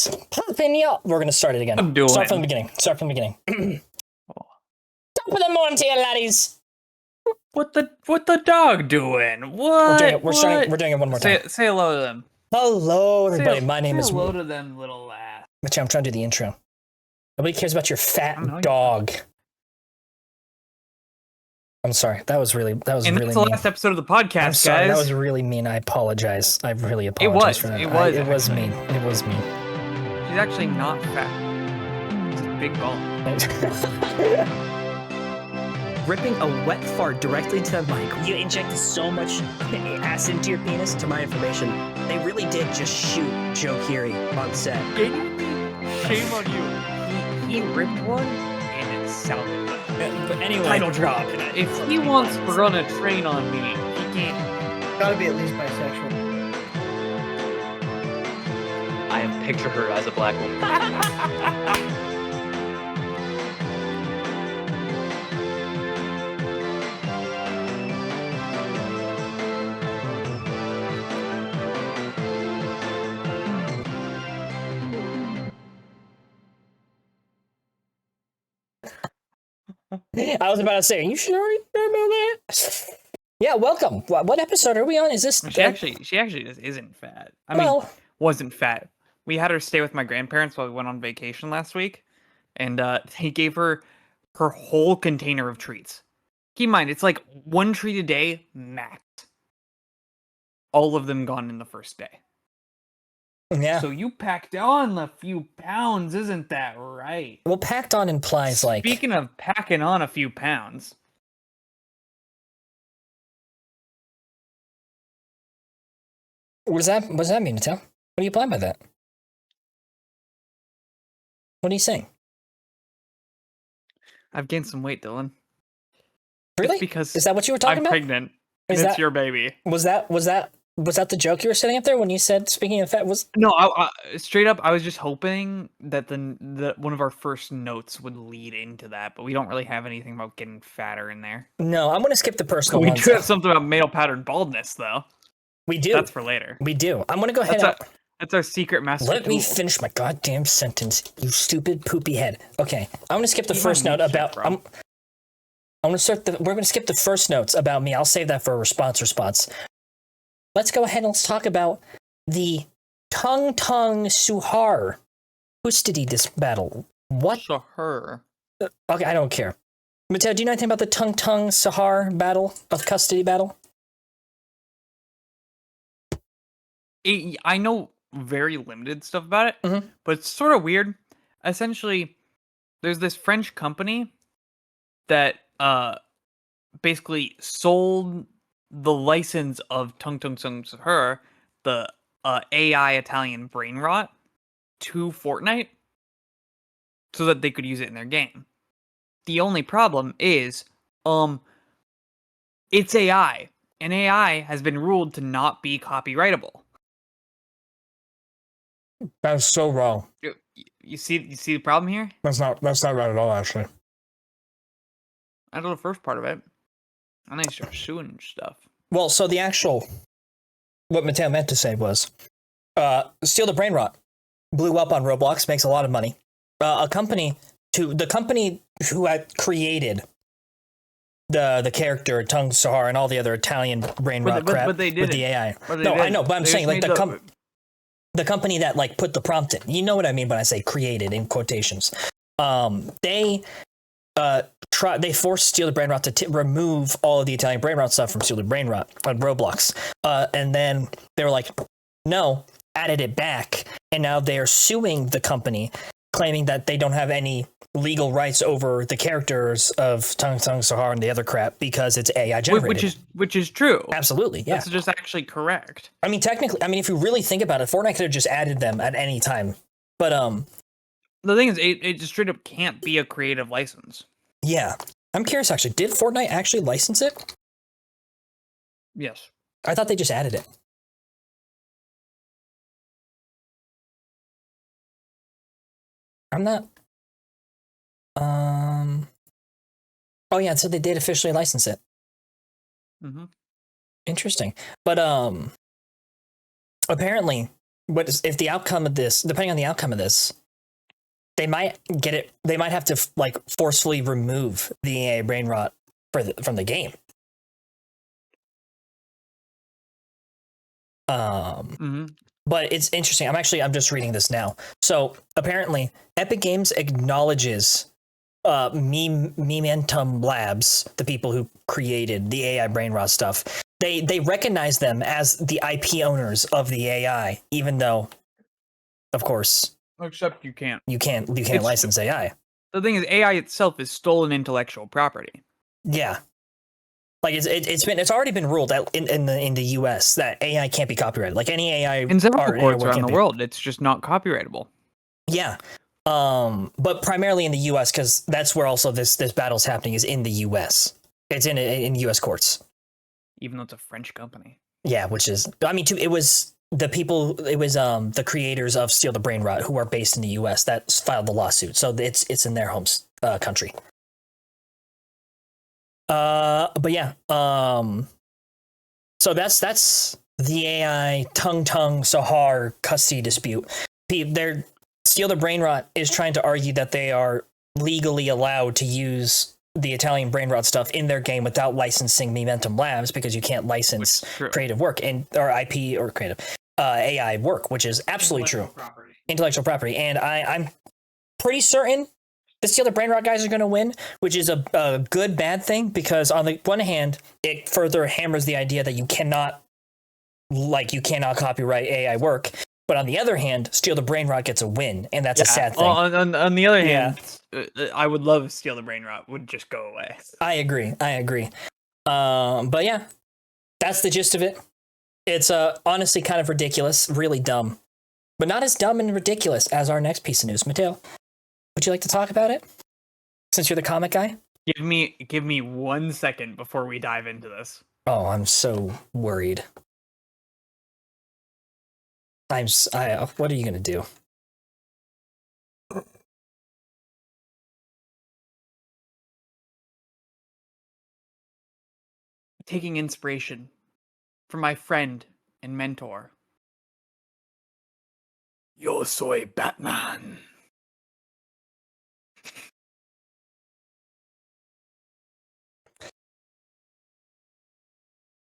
is popping up. We're gonna start it again. I'm doing Start it. from the beginning. Start from the beginning. Top of the morning to you, laddies. What the dog doing? What? We're doing it one more time. Say hello to them. Hello, everybody. My name is. Say hello to them, little lass. Mitch, I'm trying to do the intro. Nobody cares about your I fat know you- dog. I'm sorry. That was really And really that's the mean. last episode of the podcast, I'm sorry. guys. That was really mean. I apologize. I really apologize for that. It was It was actually. mean. It was mean. She's actually not fat. It's a big bone. Ripping a wet fart directly to the mic. You injected so much acid into your penis. To my information, they really did just shoot Joe Keery on set. Shame on you. He ripped one, and it sounded good. But anyway, Title drop. if he wants to run a train on me, he can. Gotta be at least bisexual. I picture her as a black woman. I was about to say, you should already know that. Yeah, welcome. What episode are we on? Is this? She actually just isn't fat. I mean, well, wasn't fat. We had her stay with my grandparents while we went on vacation last week, and he gave her whole container of treats. Keep in mind, it's like one treat a day max. All of them gone in the first day. yeah. So you packed on a few pounds, isn't that right? Well, packed on implies like. Speaking of packing on a few pounds, What does that mean, Mattel? What do you imply by that? What are you saying? I've gained some weight, Dylan. Really? It's because Is that what you were talking I'm about? pregnant, and Is it's that- your baby. Was that the joke you were setting up there when you said speaking of fat was? No, I straight up, I was just hoping that the one of our first notes would lead into that, but we don't really have anything about getting fatter in there. No, I'm gonna skip the personal We ones. do have something about male pattern baldness, though. We do. That's for later. We do. I'm gonna go ahead. That's our secret master. Let me tool. finish my goddamn sentence, you stupid poopy head. Okay, I'm gonna skip the You first don't note need shit, about. bro. I'm gonna start the. We're gonna skip the first notes about me. I'll save that for a response. Let's go ahead and let's talk about the Tung Suhar custody this battle. What? So her. Okay, I don't care. Mateo, do you know anything about the Tung Sahar battle of custody battle? I know very limited stuff about it, Mhm. but it's sort of weird. Essentially, there's this French company that basically sold the license of Tung Her, the AI Italian brain rot, to Fortnite so that they could use it in their game. The only problem is it's AI, and AI has been ruled to not be copyrightable. That's so wrong. You see the problem here? That's not right at all, actually. I know the first part of it. And they start suing stuff. Well, so what Mateo meant to say was, Steal the Brain Rot blew up on Roblox, makes a lot of money. The company who had created the character Tung Sahar and all the other Italian brain rot crap but they with the didn't. AI. But they No, I didn't. know, but I'm They saying just like made the company that like put the prompt in. You know what I mean when I say created in quotations. They forced Steal the Brain Rot to remove all of the Italian brain rot stuff from Steal the Brain Rot on Roblox. And then they were like, no, added it back. And now they're suing the company, claiming that they don't have any legal rights over the characters of Tung Sahar and the other crap because it's AI generated. which is true. Absolutely, yeah. That's just actually correct. I mean, technically, if you really think about it, Fortnite could have just added them at any time. But The thing is, it just straight up can't be a creative license. yeah. I'm curious, actually. Did Fortnite actually license it? Yes. I thought they just added it. I'm not. Oh yeah, so they did officially license it. Mm-hmm. Interesting, but apparently if the outcome of this, depending on the outcome of this, they might get it. They might have to like forcefully remove the AI brain rot from the game. But it's interesting. I'm just reading this now. So apparently, Epic Games acknowledges Mementum Labs, the people who created the AI brain rot stuff. They recognize them as the IP owners of the AI, even though, of course, Except you can't. you can't license AI. The thing is, AI itself is stolen intellectual property. Yeah, like it's already been ruled out in the US that AI can't be copyrighted. Like any AI In several art courts anywhere around can't the be. world, it's just not copyrightable. Yeah. But primarily in the US, because that's where also this battle's happening, is in the US. It's in US courts. Even though it's a French company. Yeah, which is, I mean, it was the creators of Steal the Brain Rot who are based in the US that filed the lawsuit. So it's in their home country. But yeah, so that's the AI Tung Sahar custody dispute. Steal the Brain Rot is trying to argue that they are legally allowed to use the Italian brain rot stuff in their game without licensing Mementum Labs, because you can't license creative work or IP or creative AI work, which is absolutely true. Intellectual property. And I'm pretty certain the Steal the Brain Rot guys are going to win, which is a good bad thing, because on the one hand, it further hammers the idea that you cannot copyright AI work. But on the other hand, Steal the Brain Rot gets a win, and that's a sad thing. On the other hand, I would love if Steal the Brain Rot would just go away. I agree. But yeah, that's the gist of it. It's honestly kind of ridiculous, really dumb, but not as dumb and ridiculous as our next piece of news. Mateo, would you like to talk about it? Since you're the comic guy? Give me 1 second before we dive into this. Oh, I'm so worried. What are you going to do? Taking inspiration from my friend and mentor. Yo soy Batman.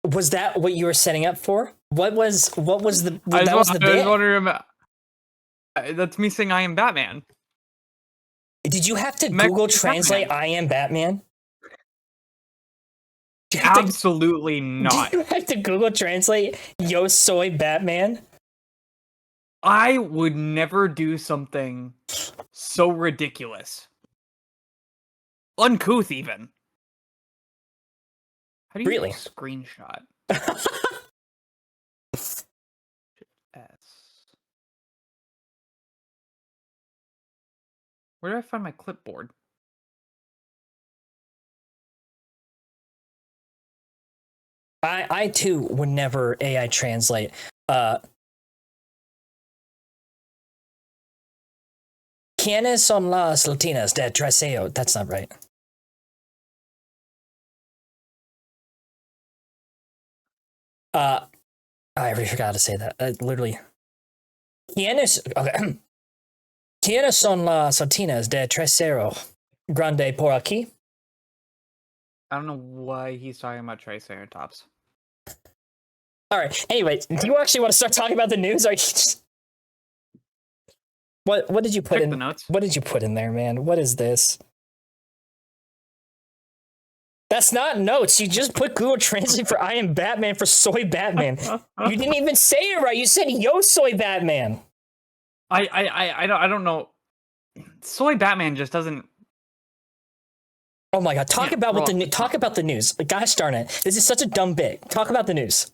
Was that what you were setting up for? What was the bit? That's me saying I am Batman. Did you have to Google Translate I am Batman? Absolutely not. Do you have to Google Translate Yo soy Batman? I would never do something so ridiculous. Uncouth, even. How do you really screenshot? S. Where do I find my clipboard? I too would never AI translate. ¿Quiénes son las latinas de Traseo? That's not right. I already forgot to say that. Literally. ¿Quiénes son las latinas de Trasero Grande por aquí? I don't know why he's talking about Triceratops. All right. Anyway, do you actually want to start talking about the news? Or are you just... What did you put in the notes? What did you put in there, man? What is this? That's not notes. You just put Google Translate for I am Batman for soy Batman. You didn't even say it right. You said yo soy Batman. I don't know. Soy Batman just doesn't. Oh my god! Talk about the news. Gosh darn it! This is such a dumb bit. Talk about the news.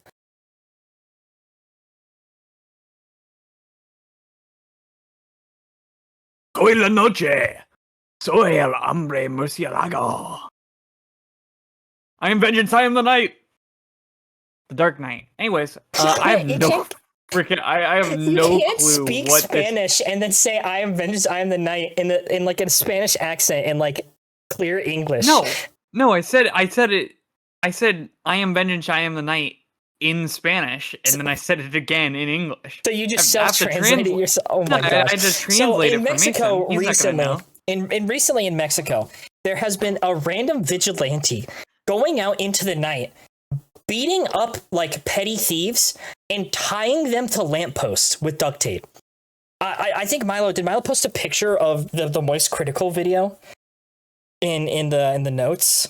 Soy la noche. Soy el hombre murciélago. I am vengeance. I am the night. The Dark Knight. Anyways, I have no freaking. I have no you can't clue speak what Spanish and then say I am vengeance. I am the night in like a Spanish accent and like clear English. No. I said it. I said I am vengeance. I am the night in Spanish, and then I said it again in English. So you just I have to self-translated translate- yourself. Oh my No, I gosh! had to So translate in it for Mexico Mason. He's not gonna recently, know. recently in Mexico, there has been a random vigilante going out into the night, beating up like petty thieves and tying them to lampposts with duct tape. I think Milo post a picture of the Moist Critical video in the notes.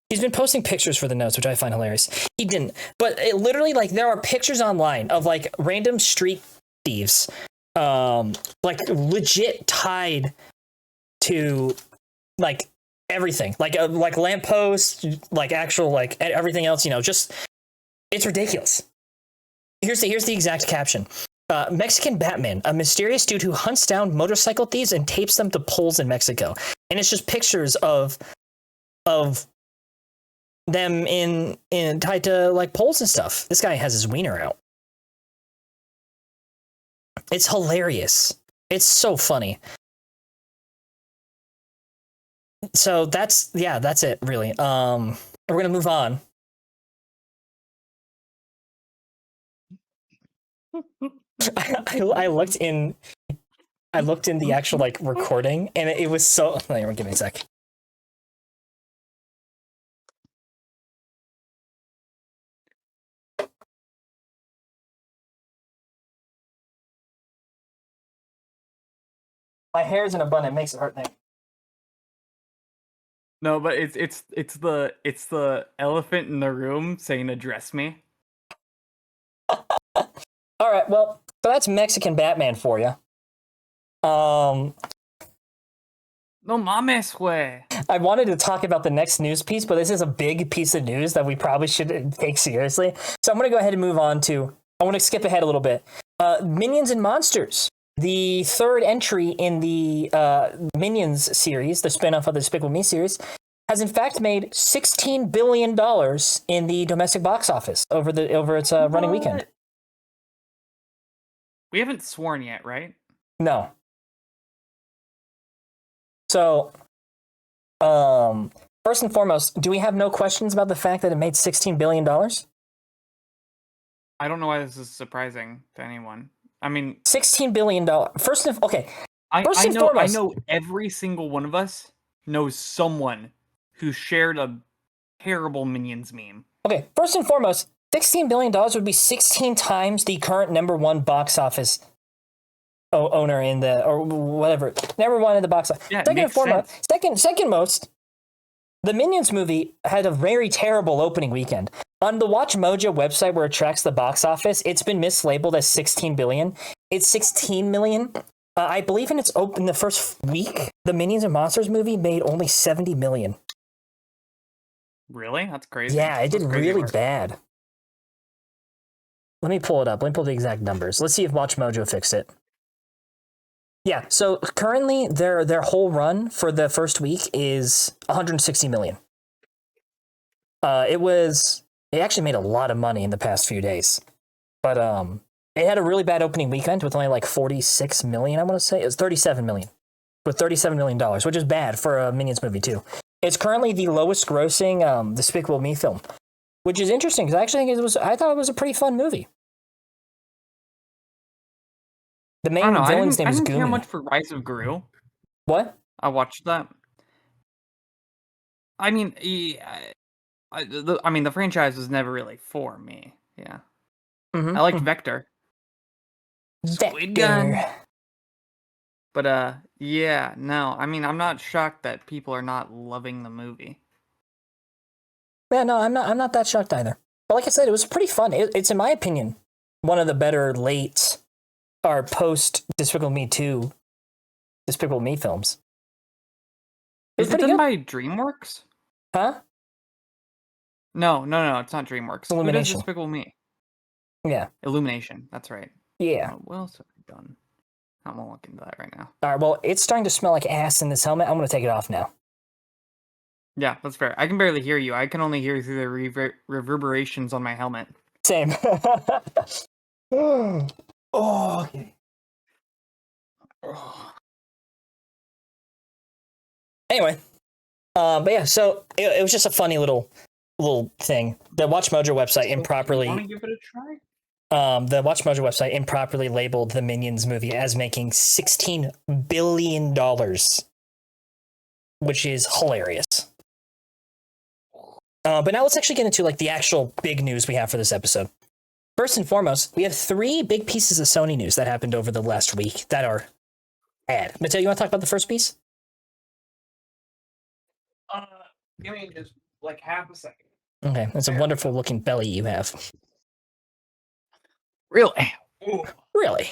He's been posting pictures for the notes, which I find hilarious. He didn't, but it literally, like, there are pictures online of like random street thieves, like legit tied to like everything, like lampposts, like actual, like everything else. Just it's ridiculous. Here's the exact caption. Mexican Batman, a mysterious dude who hunts down motorcycle thieves and tapes them to poles in Mexico. And it's just pictures of them in tied to like poles and stuff. This guy has his wiener out. It's hilarious. It's so funny. So that's it really. We're gonna move on. I looked in the actual like recording, and it was so. Give me a sec. My hair's in a bun. It makes it hurt. No, but it's the elephant in the room saying "address me." All right, well, so that's Mexican Batman for you. No mames, way. I wanted to talk about the next news piece, but this is a big piece of news that we probably should take seriously. So I'm going to go ahead and move on to. I want to skip ahead a little bit. Minions and Monsters, the third entry in the Minions series, the spinoff of the Despicable Me series, has in fact made $16 billion in the domestic box office over its running weekend. We haven't sworn yet, right? No. So, first and foremost, do we have no questions about the fact that it made $16 billion? I don't know why this is surprising to anyone. I mean, $16 billion. First and I and know foremost- every single one of us knows someone who shared a terrible Minions meme. Okay, first and foremost, $16 billion would be 16 times the current number one box office owner in the, or whatever, number one in the box office. Yeah, it Second and makes foremost, sense. second most, the Minions movie had a very terrible opening weekend. On the Watch Mojo website where it tracks the box office, it's been mislabeled as 16 billion. It's 16 million. I believe in the first week, the Minions and Monsters movie made only 70 million. Really? That's crazy. Yeah, it did That's crazy really work. bad. Let me pull it up. Let me pull the exact numbers. Let's see if Watch Mojo fixed it. Yeah, so currently their whole run for the first week is 160 million. It actually made a lot of money in the past few days. But it had a really bad opening weekend with only like 46 million, I want to say. It was 37 million. With $37 million, which is bad for a Minions movie too. It's currently the lowest grossing Despicable Me film, which is interesting because I actually think I thought it was a pretty fun movie. The I main don't know. villain's name I is didn't care Goomy. much for Rise of Gru. What? I watched that. I mean, the franchise was never really for me. Yeah, Mm-hmm. I liked Vector, Squid Gun. But yeah, no. I mean, I'm not shocked that people are not loving the movie. Yeah, no, I'm not that shocked either. But like I said, it was pretty fun. It's in my opinion one of the better late or post Despicable Me 2 Despicable Me films. Is it done by DreamWorks? Huh? No, it's not DreamWorks. Who does Illumination. Despicable Me? Yeah. Illumination. That's right. Yeah. What else have we done? I won't look into that right now. All right. Well, it's starting to smell like ass in this helmet. I'm going to take it off now. Yeah, that's fair. I can barely hear you. I can only hear through the reverberations on my helmet. Same. Oh, okay. Anyway, but yeah, so it was just a funny little little thing. The WatchMojo website improperly. Want to give it a try? The WatchMojo website improperly labeled the Minions movie as making $16 billion, which is hilarious. But now let's actually get into like the actual big news we have for this episode. First and foremost, we have 3 big pieces of Sony news that happened over the last week that are bad. Mateo, you want to talk about the first piece? Give me just like half a second. Okay, that's a wonderful looking belly you have. Really? Ooh. Really?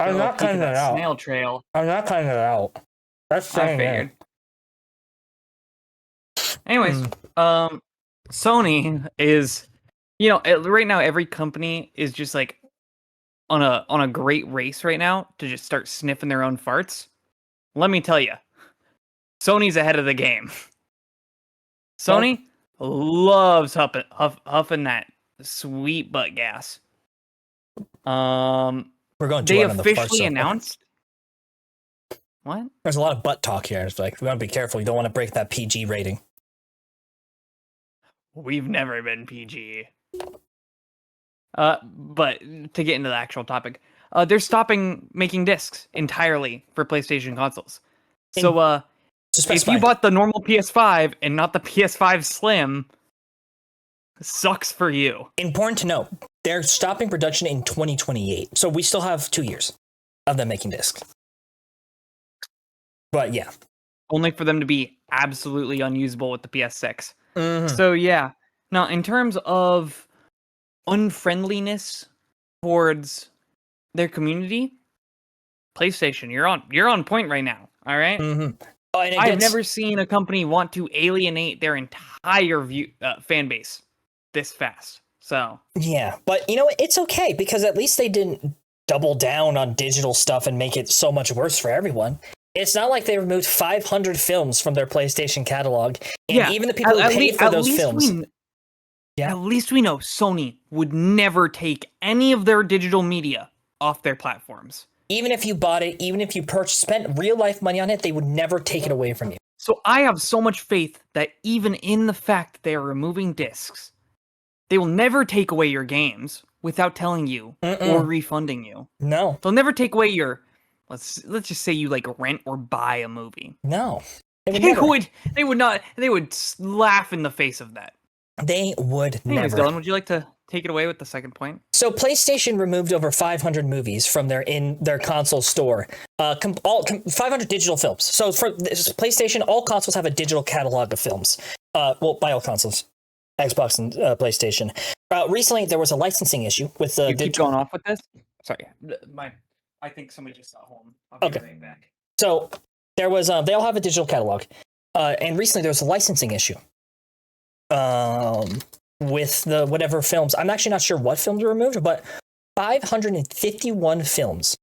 I'm not cutting it out. Snail trail. I'm not cutting it out. That's I saying figured. it. Anyways, Sony is, right now every company is just like on a great race right now to just start sniffing their own farts. Let me tell you, Sony's ahead of the game. Sony loves huffing that sweet butt gas. We're going too They hard on the farts officially so far. announced. What? There's a lot of butt talk here. It's like we want to be careful. You don't want to break that PG rating. We've never been PG. But to get into the actual topic, they're stopping making discs entirely for PlayStation consoles. So, To if specify, you bought the normal PS5 and not the PS5 Slim, sucks for you. important to note, they're stopping production in 2028. So we still have 2 years of them making discs. But yeah. Only for them to be absolutely unusable with the PS6. Mhm. So yeah. Now, in terms of unfriendliness towards their community, PlayStation, you're on point right now. All right. Mhm. Oh, and it I've gets- never seen a company want to alienate their entire fan base this fast. So Yeah, but you know what? It's okay because at least they didn't double down on digital stuff and make it so much worse for everyone. It's not like they removed 500 films from their PlayStation catalog, and even the people who paid for those films. Yeah. At least we know Sony would never take any of their digital media off their platforms. Even if you bought it, even if you spent real life money on it, they would never take it away from you. So I have so much faith that even in the fact that they are removing discs, they will never take away your games without telling you or refunding you. No, They'll never take away your let's just say you like rent or buy a movie. no. They would laugh in the face of that. They would Anyways, never. Dylan, would you like to take it away with the second point? So PlayStation removed over 500 movies from their console store. 500 digital films. So for this PlayStation, all consoles have a digital catalog of films. Well, by all consoles, Xbox and PlayStation. Recently, there was a licensing issue with the. You keep going off with this? Sorry, I think somebody just got home. I'll be right back. So there was. They all have a digital catalog, and recently there was a licensing issue. With the whatever films, I'm actually not sure what films were removed, but 551 films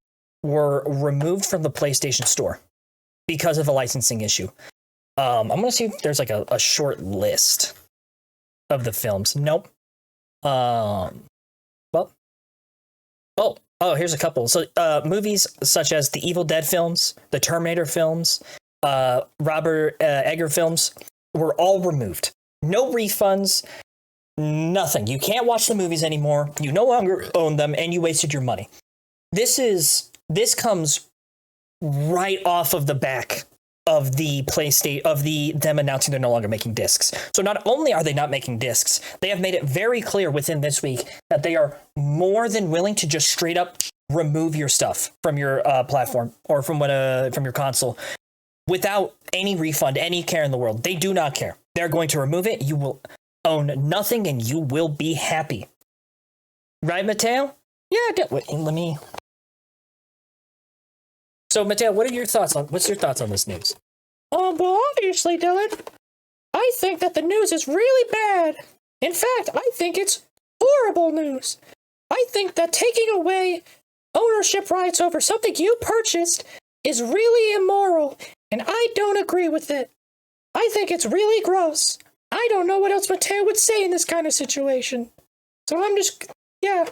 were removed from the PlayStation Store because of a licensing issue. I'm gonna see if there's like a short list of the films. Nope. Here's a couple. So, movies such as the Evil Dead films, the Terminator films, Robert Eggers films were all removed. No refunds, nothing. You can't watch the movies anymore. You no longer own them, and you wasted your money. This comes right off of the back of the them announcing they're no longer making discs. So not only are they not making discs, they have made it very clear within this week that they are more than willing to just straight up remove your stuff from your platform or from your console without any refund, any care in the world. They do not care. They're going to remove it. You will own nothing, and you will be happy. Right, Mateo? Yeah. Wait, let me. So, Mateo, what's your thoughts on this news? Well, obviously, Dylan, I think that the news is really bad. In fact, I think it's horrible news. I think that taking away ownership rights over something you purchased is really immoral, and I don't agree with it. I think it's really gross. I don't know what else Mateo would say in this kind of situation. So I'm just, yeah.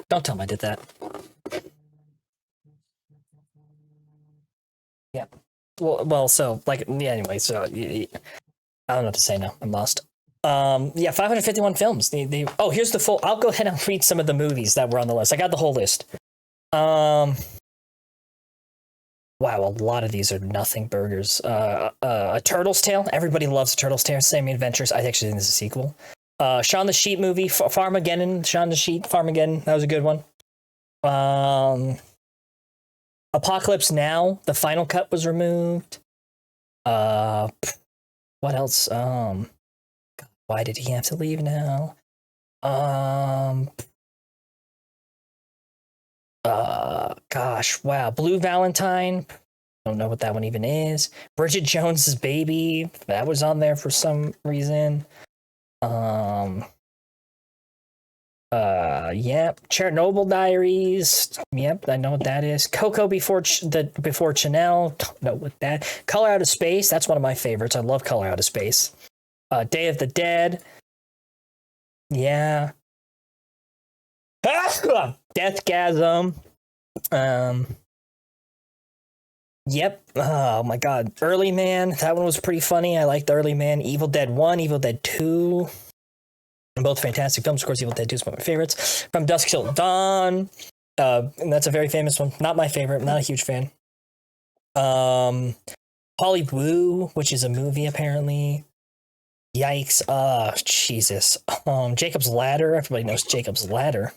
Don't tell him I did that. Well, so like, yeah. Anyway, so I don't know what to say now. I'm lost. Yeah, 551 films. Oh, here's the full. I'll go ahead and read some of the movies that were on the list. I got the whole list. Wow, a lot of these are nothing burgers. A Turtle's Tale. Everybody loves Turtle's Tale. Sammy Adventures. I actually think this is a sequel. Shaun the Sheep movie. Farmageddon. Shaun the Sheep. Farmageddon. That was a good one. Apocalypse Now. The final cut was removed. What else? Why did he have to leave now? Gosh, wow. Blue Valentine. Don't know what that one even is. Bridget Jones's Baby. That was on there for some reason. Yep. Chernobyl Diaries. Yep, I know what that is. Coco before Chanel. Don't know what that. Color Out of Space. That's one of my favorites. I love Color Out of Space. Day of the Dead. Yeah. Deathgasm. Yep. Oh my god. Early Man. That one was pretty funny. I liked Early Man. Evil Dead 1, Evil Dead 2. Both fantastic films. Of course, Evil Dead 2 is one of my favorites. From Dusk Till Dawn. And that's a very famous one. Not my favorite. I'm not a huge fan. Polly Woo, which is a movie apparently. Yikes. Jesus. Jacob's Ladder. Everybody knows Jacob's Ladder.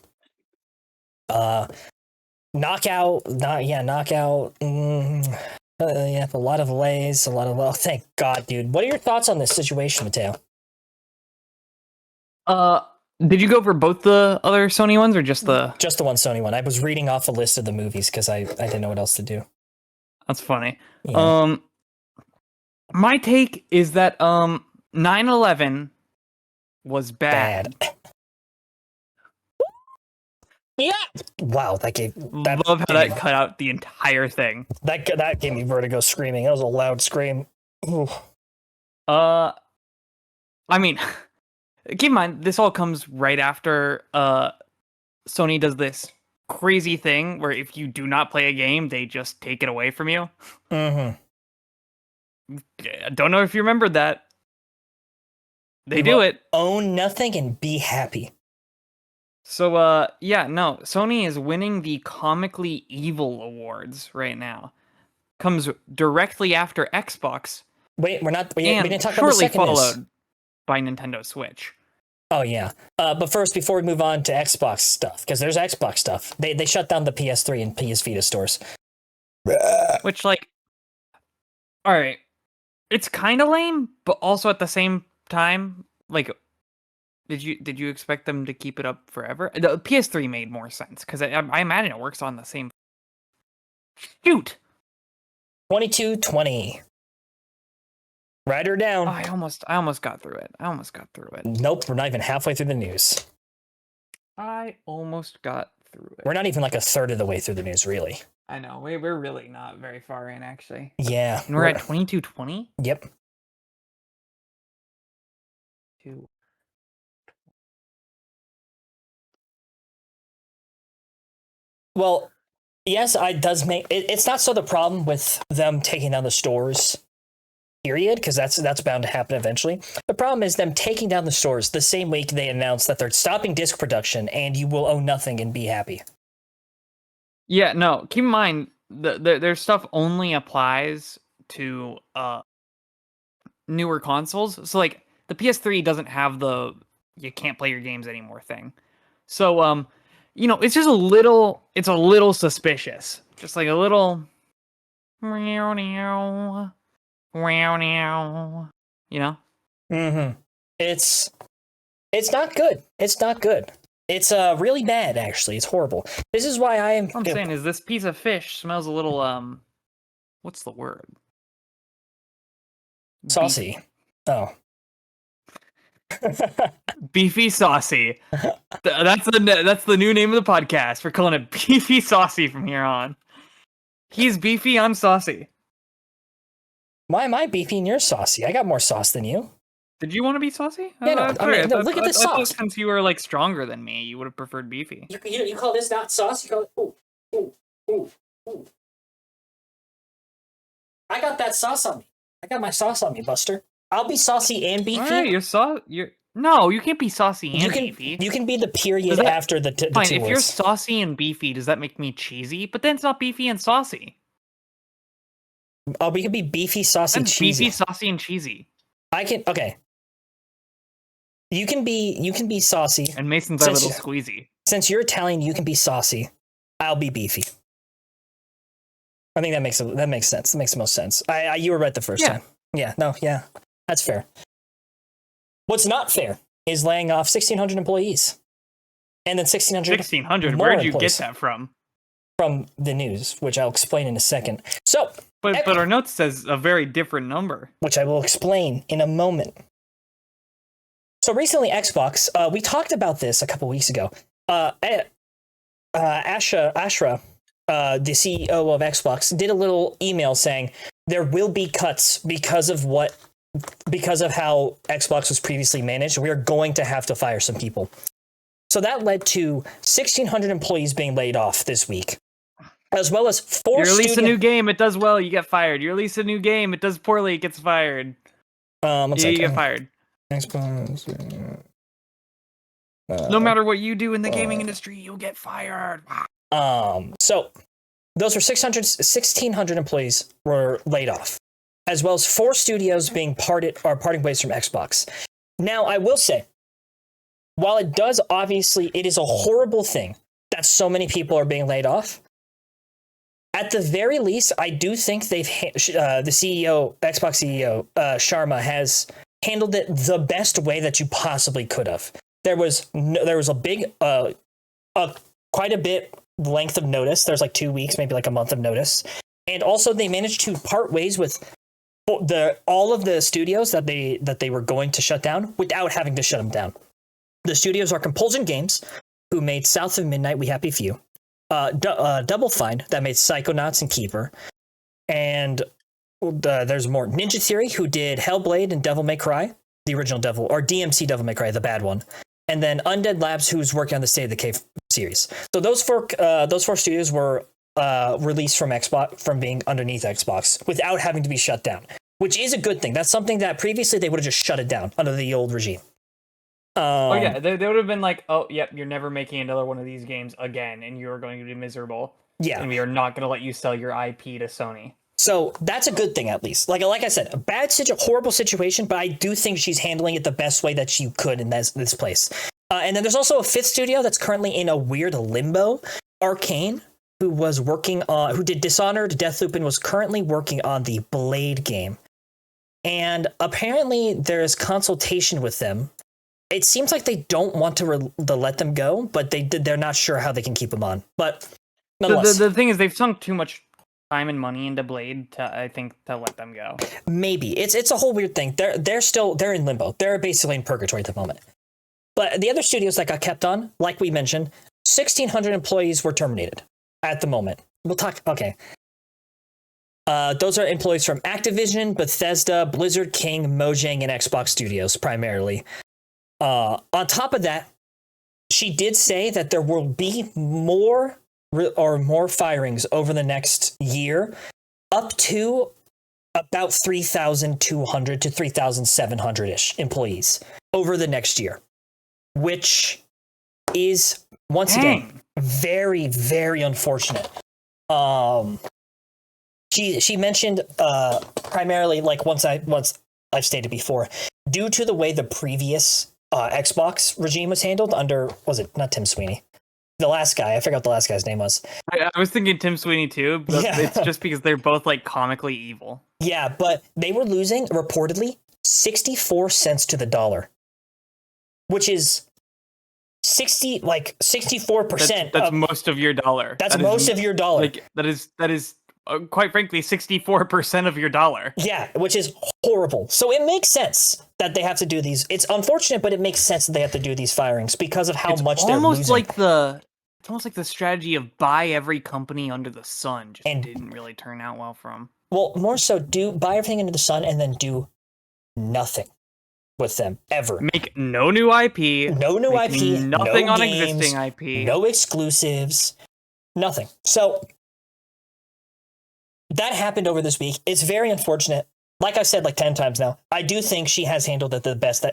Knockout. Knockout. Yeah, a lot of lays. Oh, thank God, dude. What are your thoughts on this situation, Mateo? Did you go for both the other Sony ones or just the one Sony one? I was reading off a list of the movies because I didn't know what else to do. That's funny. Yeah. My take is that 9/11 was bad. Yeah. Wow, that gave. Love how that cut out the entire thing. That gave me vertigo screaming. That was a loud scream. Ooh. I mean, keep in mind this all comes right after Sony does this crazy thing where if you do not play a game, they just take it away from you. Mm-hmm. I don't know if you remembered that. They do it. Own nothing and be happy. So, Sony is winning the Comically Evil Awards right now. Comes directly after Xbox. Wait, we didn't talk about the shortly second followed by Nintendo Switch. Oh, yeah. But first, before we move on to Xbox stuff, because there's Xbox stuff, they shut down the PS3 and PS Vita stores. Which, like, all right, it's kind of lame, but also at the same time, like, did you expect them to keep it up forever? The PS3 made more sense because I imagine it works on the same. Shoot. 2220. Write her down. Oh, I almost got through it. Nope, we're not even halfway through the news. I almost got through it. We're not even like a third of the way through the news, really. I know. We're really not very far in, actually. Yeah. And we're at 2220? Yep. Well, yes, it does make it's not so the problem with them taking down the stores, period, because that's bound to happen eventually. The problem is them taking down the stores the same week they announced that they're stopping disc production and you will own nothing and be happy. Yeah, no, keep in mind their stuff only applies to newer consoles. So like the PS3 doesn't have the you can't play your games anymore thing. So it's just a little suspicious. Just like a little Mm-hmm. It's not good. It's not good. It's really bad, actually. It's horrible. This is why I am. What I'm saying is this piece of fish smells a little what's the word? Saucy. Oh. Beefy saucy. That's the new name of the podcast. We're calling it Beefy Saucy from here on. He's beefy, I'm saucy. Why am I beefy and you're saucy? I got more sauce than you. Did you want to be saucy? Yeah, no, look at this sauce. Since you were like stronger than me, you would have preferred beefy. You call this not sauce? You call it ooh. I got that sauce on me. I got my sauce on me, Buster. I'll be saucy and beefy. All right, you're no, you can't be saucy and beefy. You can be the period Does that- after the Fine, two if you're words. saucy and beefy, does that make me cheesy? But then it's not beefy and saucy. Oh, we can be beefy, saucy, That's cheesy. beefy, saucy, and cheesy. I can. Okay. You can be saucy. And Mason's our Since- little squeezy. Since you're Italian, you can be saucy. I'll be beefy. I think that makes sense. That makes the most sense. You were right the first time. Yeah. No. Yeah. That's fair. What's not fair is laying off 1,600 employees, and then 1,600 1,600. more Where'd you employees. get that from? From the news, which I'll explain in a second. So, But our note says a very different number. which I will explain in a moment. So recently, Xbox. We talked about this a couple weeks ago. Ashra, the CEO of Xbox, did a little email saying there will be cuts because of how Xbox was previously managed. We are going to have to fire some people. So that led to 1,600 employees being laid off this week, as well as four. You release a new game, it does well, you get fired. You release a new game, it does poorly, it gets fired. You You get fired. Xbox. No matter what you do in the gaming industry, you'll get fired. So those were 1,600 employees were laid off, as well as 4 studios being parting ways from Xbox. Now, I will say, while it is a horrible thing that so many people are being laid off, at the very least, I do think the CEO, Xbox CEO, Sharma, has handled it the best way that you possibly could have. There was a big, quite a bit length of notice. There's like 2 weeks, maybe like a month of notice. And also they managed to part ways with all of the studios that they were going to shut down without having to shut them down. The studios are Compulsion Games, who made South of Midnight, We Happy Few. Double Fine, that made Psychonauts and Keeper. And there's more. Ninja Theory, who did Hellblade and Devil May Cry, the original DMC Devil May Cry, the bad one. And then Undead Labs, who's working on the State of the Cave series. So those four studios were released from Xbox, from being underneath Xbox, without having to be shut down, which is a good thing. That's something that previously they would have just shut it down under the old regime. Oh yeah, they would have been like, oh yep, you're never making another one of these games again, and you're going to be miserable. Yeah, and we are not going to let you sell your IP to Sony. So that's a good thing, at least. Like I said, a horrible situation, but I do think she's handling it the best way that she could in this place. And then there's also a 5th studio that's currently in a weird limbo. Arcane, who did Dishonored, Deathloop, and was currently working on the Blade game. And apparently there's consultation with them. It seems like they don't want to let them go, but they're not sure how they can keep them on. But nonetheless, the thing is, they've sunk too much time and money into Blade to let them go. Maybe it's a whole weird thing. They're in limbo. They're basically in purgatory at the moment. But the other studios that got kept on, like we mentioned, 1,600 employees were terminated at the moment. We'll talk. Okay. Those are employees from Activision, Bethesda, Blizzard King, Mojang, and Xbox Studios primarily. On top of that, she did say that there will be more firings over the next year, up to about 3,200 to 3,700-ish employees over the next year, which is once again very, very unfortunate. She mentioned primarily, like once I've stated before, due to the way the previous Xbox regime was handled under, was it not Tim Sweeney? The last guy, I forgot what the last guy's name was. I was thinking Tim Sweeney too, but it's just because they're both like comically evil. Yeah, but they were losing reportedly 64 cents to the dollar, which is 64%. That's most of your dollar. That's most of your dollar. Like that is quite frankly 64% of your dollar. Yeah, which is horrible. So it makes sense that they have to do these. It's unfortunate, but it makes sense that they have to do these firings because of how much they're losing. It's almost like the strategy of buy every company under the sun just didn't really turn out well for them. Well, more so, buy everything under the sun and then do nothing with them ever. Make no new IP. No new IP. Nothing no on games, existing IP. No exclusives. Nothing. So that happened over this week. It's very unfortunate. Like I said, like 10 times now, I do think she has handled it the best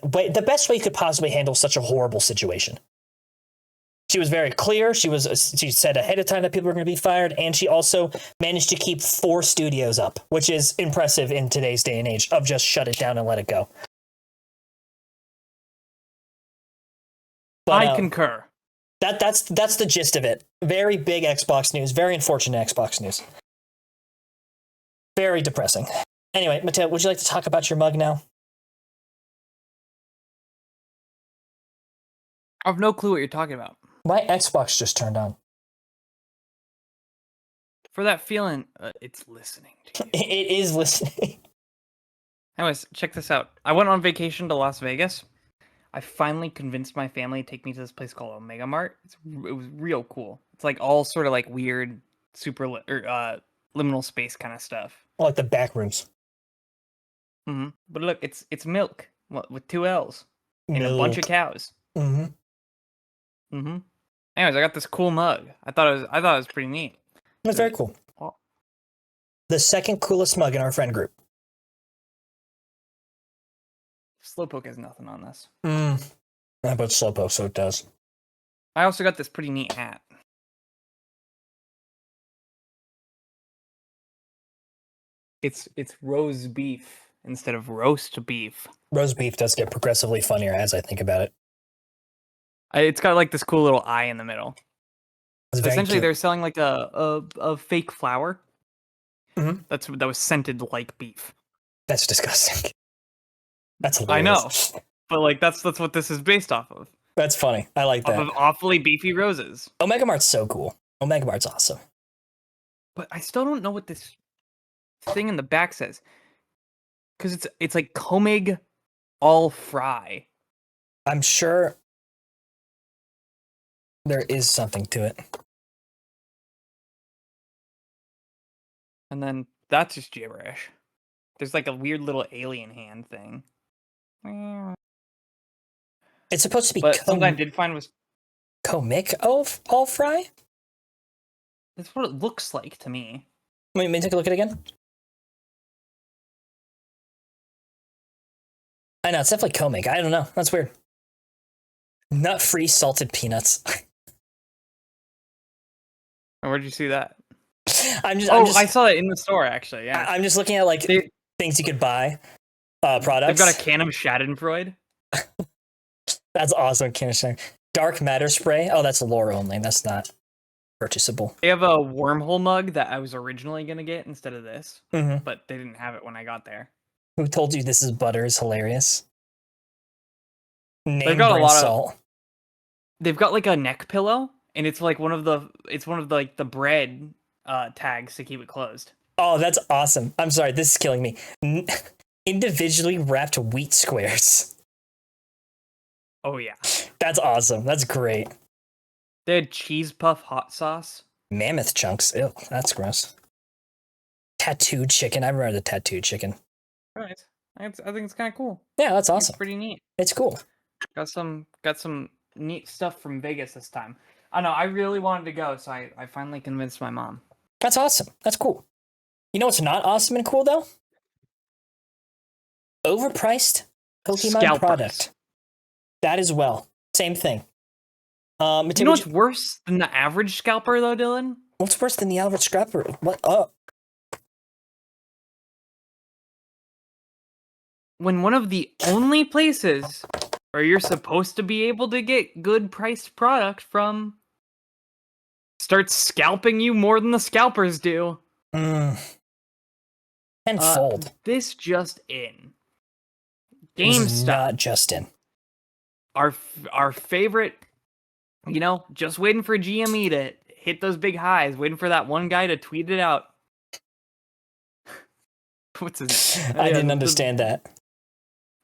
way you could possibly handle such a horrible situation. She was very clear. She said ahead of time that people were going to be fired, and she also managed to keep 4 studios up, which is impressive in today's day and age of just shut it down and let it go. But, I concur. That's the gist of it. Very big Xbox news. Very unfortunate Xbox news. Very depressing. Anyway, Mateo, would you like to talk about your mug now? I have no clue what you're talking about. My Xbox just turned on. For that feeling, it's listening to you. It is listening. Anyways, check this out. I went on vacation to Las Vegas. I finally convinced my family to take me to this place called Omega Mart. It was real cool. It's like all sort of like weird, liminal space kind of stuff. Like the back rooms. Mm-hmm. But look, it's milk with 2 L's and a bunch of cows. Mm-hmm. Mm-hmm. Anyways, I got this cool mug. I thought it was pretty neat. That's very cool. Oh. The second coolest mug in our friend group. Slowpoke has nothing on this. I put Slowpoke, so it does. I also got this pretty neat hat. It's roast beef instead of roast beef. Roast beef does get progressively funnier as I think about it. It's got like this cool little eye in the middle. It's So very essentially, cute. they're selling like a fake flour. Mhm. That was scented like beef. That's disgusting. That's I hilarious. know, but like that's what this is based off of. That's funny. I like Off that. of awfully beefy roses. Omega Mart's so cool. Omega Mart's awesome. But I still don't know what this thing in the back says, because it's like Comig all fry. I'm sure there is something to it. And then that's just gibberish. There's like a weird little alien hand thing. It's supposed to be But something I did find was Comic of all fry? that's what it looks like to me. Wait, may I take a look at it again? I know, it's definitely Comic. I don't know. That's weird. Nut-free salted peanuts. Where'd you see that? I'm just I saw it in the store actually. Yeah, I'm just looking at like They- things you could buy. they've Products. got a can of Schadenfreude. That's awesome. Dark matter spray. Oh, that's lore only. That's not purchasable. They have a wormhole mug that I was originally gonna get instead of this, Mhm. but they didn't have it when I got there. Who told you this is butter is hilarious? Name got a brand lot of- salt. They've got like a neck pillow, and it's like one of the like the bread tags to keep it closed. Oh, that's awesome. I'm sorry, this is killing me. Individually wrapped wheat squares. Oh yeah, That's awesome. That's great. they had cheese puff hot sauce. Mammoth chunks. Ew, that's gross. Tattooed chicken. I remember the tattooed chicken. Nice. I think it's kind of cool. Yeah, that's It's awesome. pretty neat. It's cool. Got some neat stuff from Vegas this time. I know I really wanted to go, so I finally convinced my mom. That's awesome. That's cool. You know what's not awesome and cool though? Overpriced Pokemon Scalpers. product. That as well. Same thing. You know Matteo, what's worse than the average scalper though, Dylan? what's worse than the average scrapper? What? Oh, When one of the only places where you're supposed to be able to get good priced product from starts scalping you more than the scalpers do. tenfold. This just in. This is GameStop, not Justin. our favorite, just waiting for GME to hit those big highs, waiting for that one guy to tweet it out. What's his? I didn't understand that.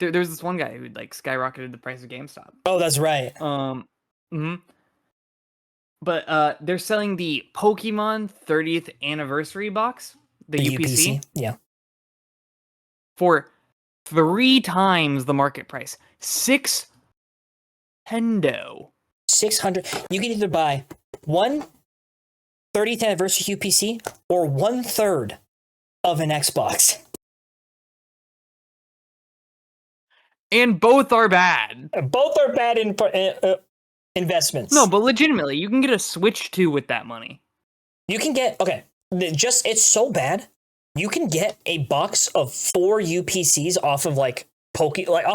There's this one guy who like skyrocketed the price of GameStop. Oh, that's right. Mhm. But they're selling the Pokemon 30th anniversary box, the UPC, Yeah. for 3 times the market price. $600. 600. You can either buy one 30th anniversary UPC or 1/3 of an Xbox. And both are bad. Both are bad investments. No, but legitimately, you can get a Switch 2 with that money. You can get, okay, it's so bad. You can get a box of 4 UPCs off of off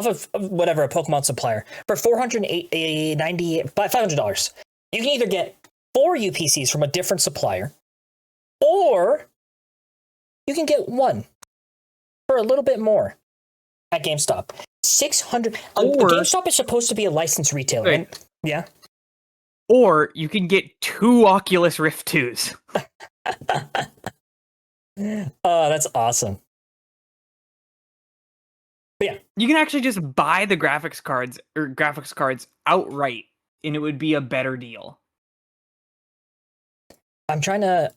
of whatever, a Pokemon supplier for $500. You can either get 4 UPCs from a different supplier, or you can get one for a little bit more at GameStop. 600. GameStop is supposed to be a licensed retailer. Right. Yeah. Or you can get 2 Oculus Rift 2s. Oh, that's awesome. But yeah, You can actually just buy the graphics cards outright, and it would be a better deal. I'm trying to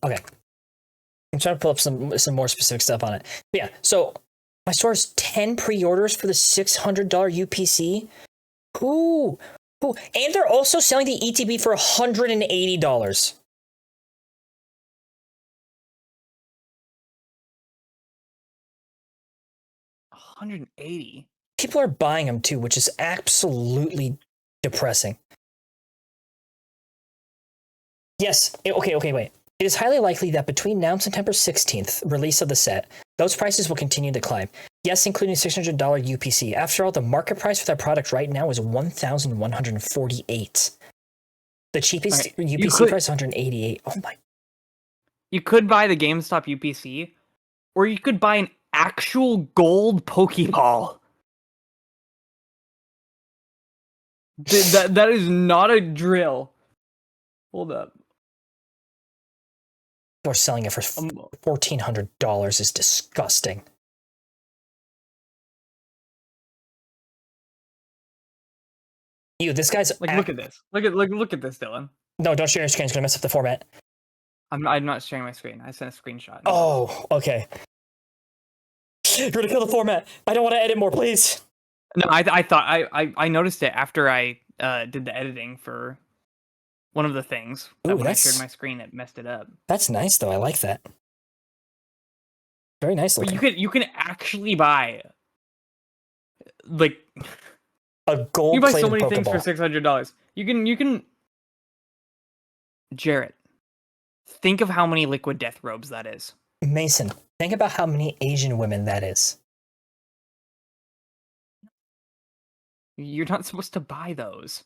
pull up some more specific stuff on it. But yeah, so my store has 10 pre-orders for the $600 UPC. Ooh. And they're also selling the ETB for $180. $180. People are buying them too, which is absolutely depressing. Yes. Okay, wait. It is highly likely that between now and September 16th, release of the set, those prices will continue to climb. Yes, including $600 UPC. After all, the market price for that product right now is $1,148. The cheapest UPC price is $188. Oh my. You could buy the GameStop UPC, or you could buy an actual gold Pokeball. That is not a drill. Hold up. They're selling it for $1,400 is disgusting. This guy's look at this. Look at this, Dylan. No, don't share your screen. It's gonna mess up the format. I'm not sharing my screen. I sent a screenshot. Oh, okay. You're gonna kill the format. I don't want to edit more, please. No, I thought I noticed it after I did the editing for one of the things. Ooh, when I shared my screen, it messed it up. That's nice, though. I like that. Very nice looking. But you can actually buy like a gold. You buy so many Pokeball. things for $600. You can. Jarrett, think of how many Liquid Death robes that is. Mason, think about how many Asian women that is. You're not supposed to buy those.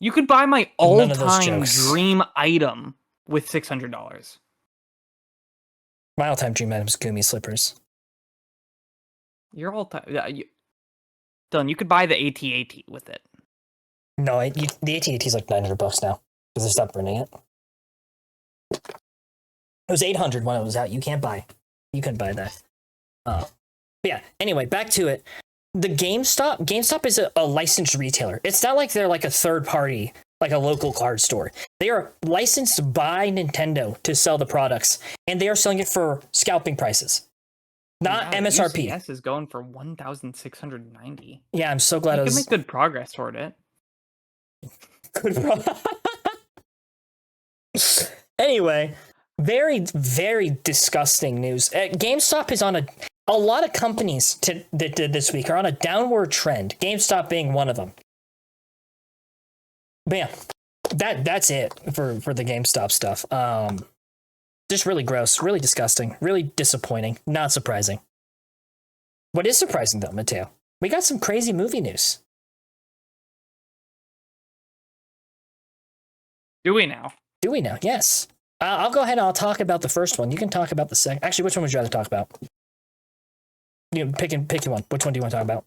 You could buy my all-time dream item with $600. My all-time dream item is Gumi slippers. Your all-time... Dylan, you could buy the AT-AT with it. No, the AT-AT is like $900 now because they stopped printing it. It was $800 when it was out. You can't buy. You couldn't buy that. But yeah. Anyway, back to it. The GameStop is a licensed retailer. It's not like they're like a third party, like a local card store. They are licensed by Nintendo to sell the products, and they are selling it for scalping prices, not MSRP. UCS is going for $1,690. Yeah, I'm so glad you can make good progress toward it. Anyway, very, very disgusting news. GameStop is on a lot of companies that did this week are on a downward trend. GameStop being one of them. But yeah, that's it for the GameStop stuff. Just really gross, really disgusting, really disappointing. Not surprising. What is surprising though, Mateo? We got some crazy movie news. Do we now? Do we now? Yes. I'll go ahead and I'll talk about the first one. You can talk about the second. Actually, which one would you rather talk about? You know, pick one. Which one do you want to talk about?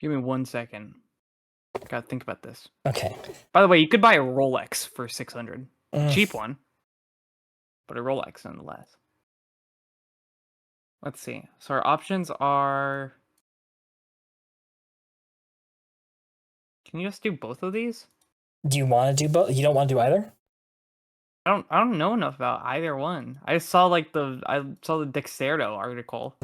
Give me 1 second. Gotta think about this. Okay. By the way, you could buy a Rolex for $600. Cheap one, but a Rolex nonetheless. Let's see. So our options are... Can you just do both of these? Do you want to do both? You don't want to do either? I don't know enough about either one. I saw the Dexerto article.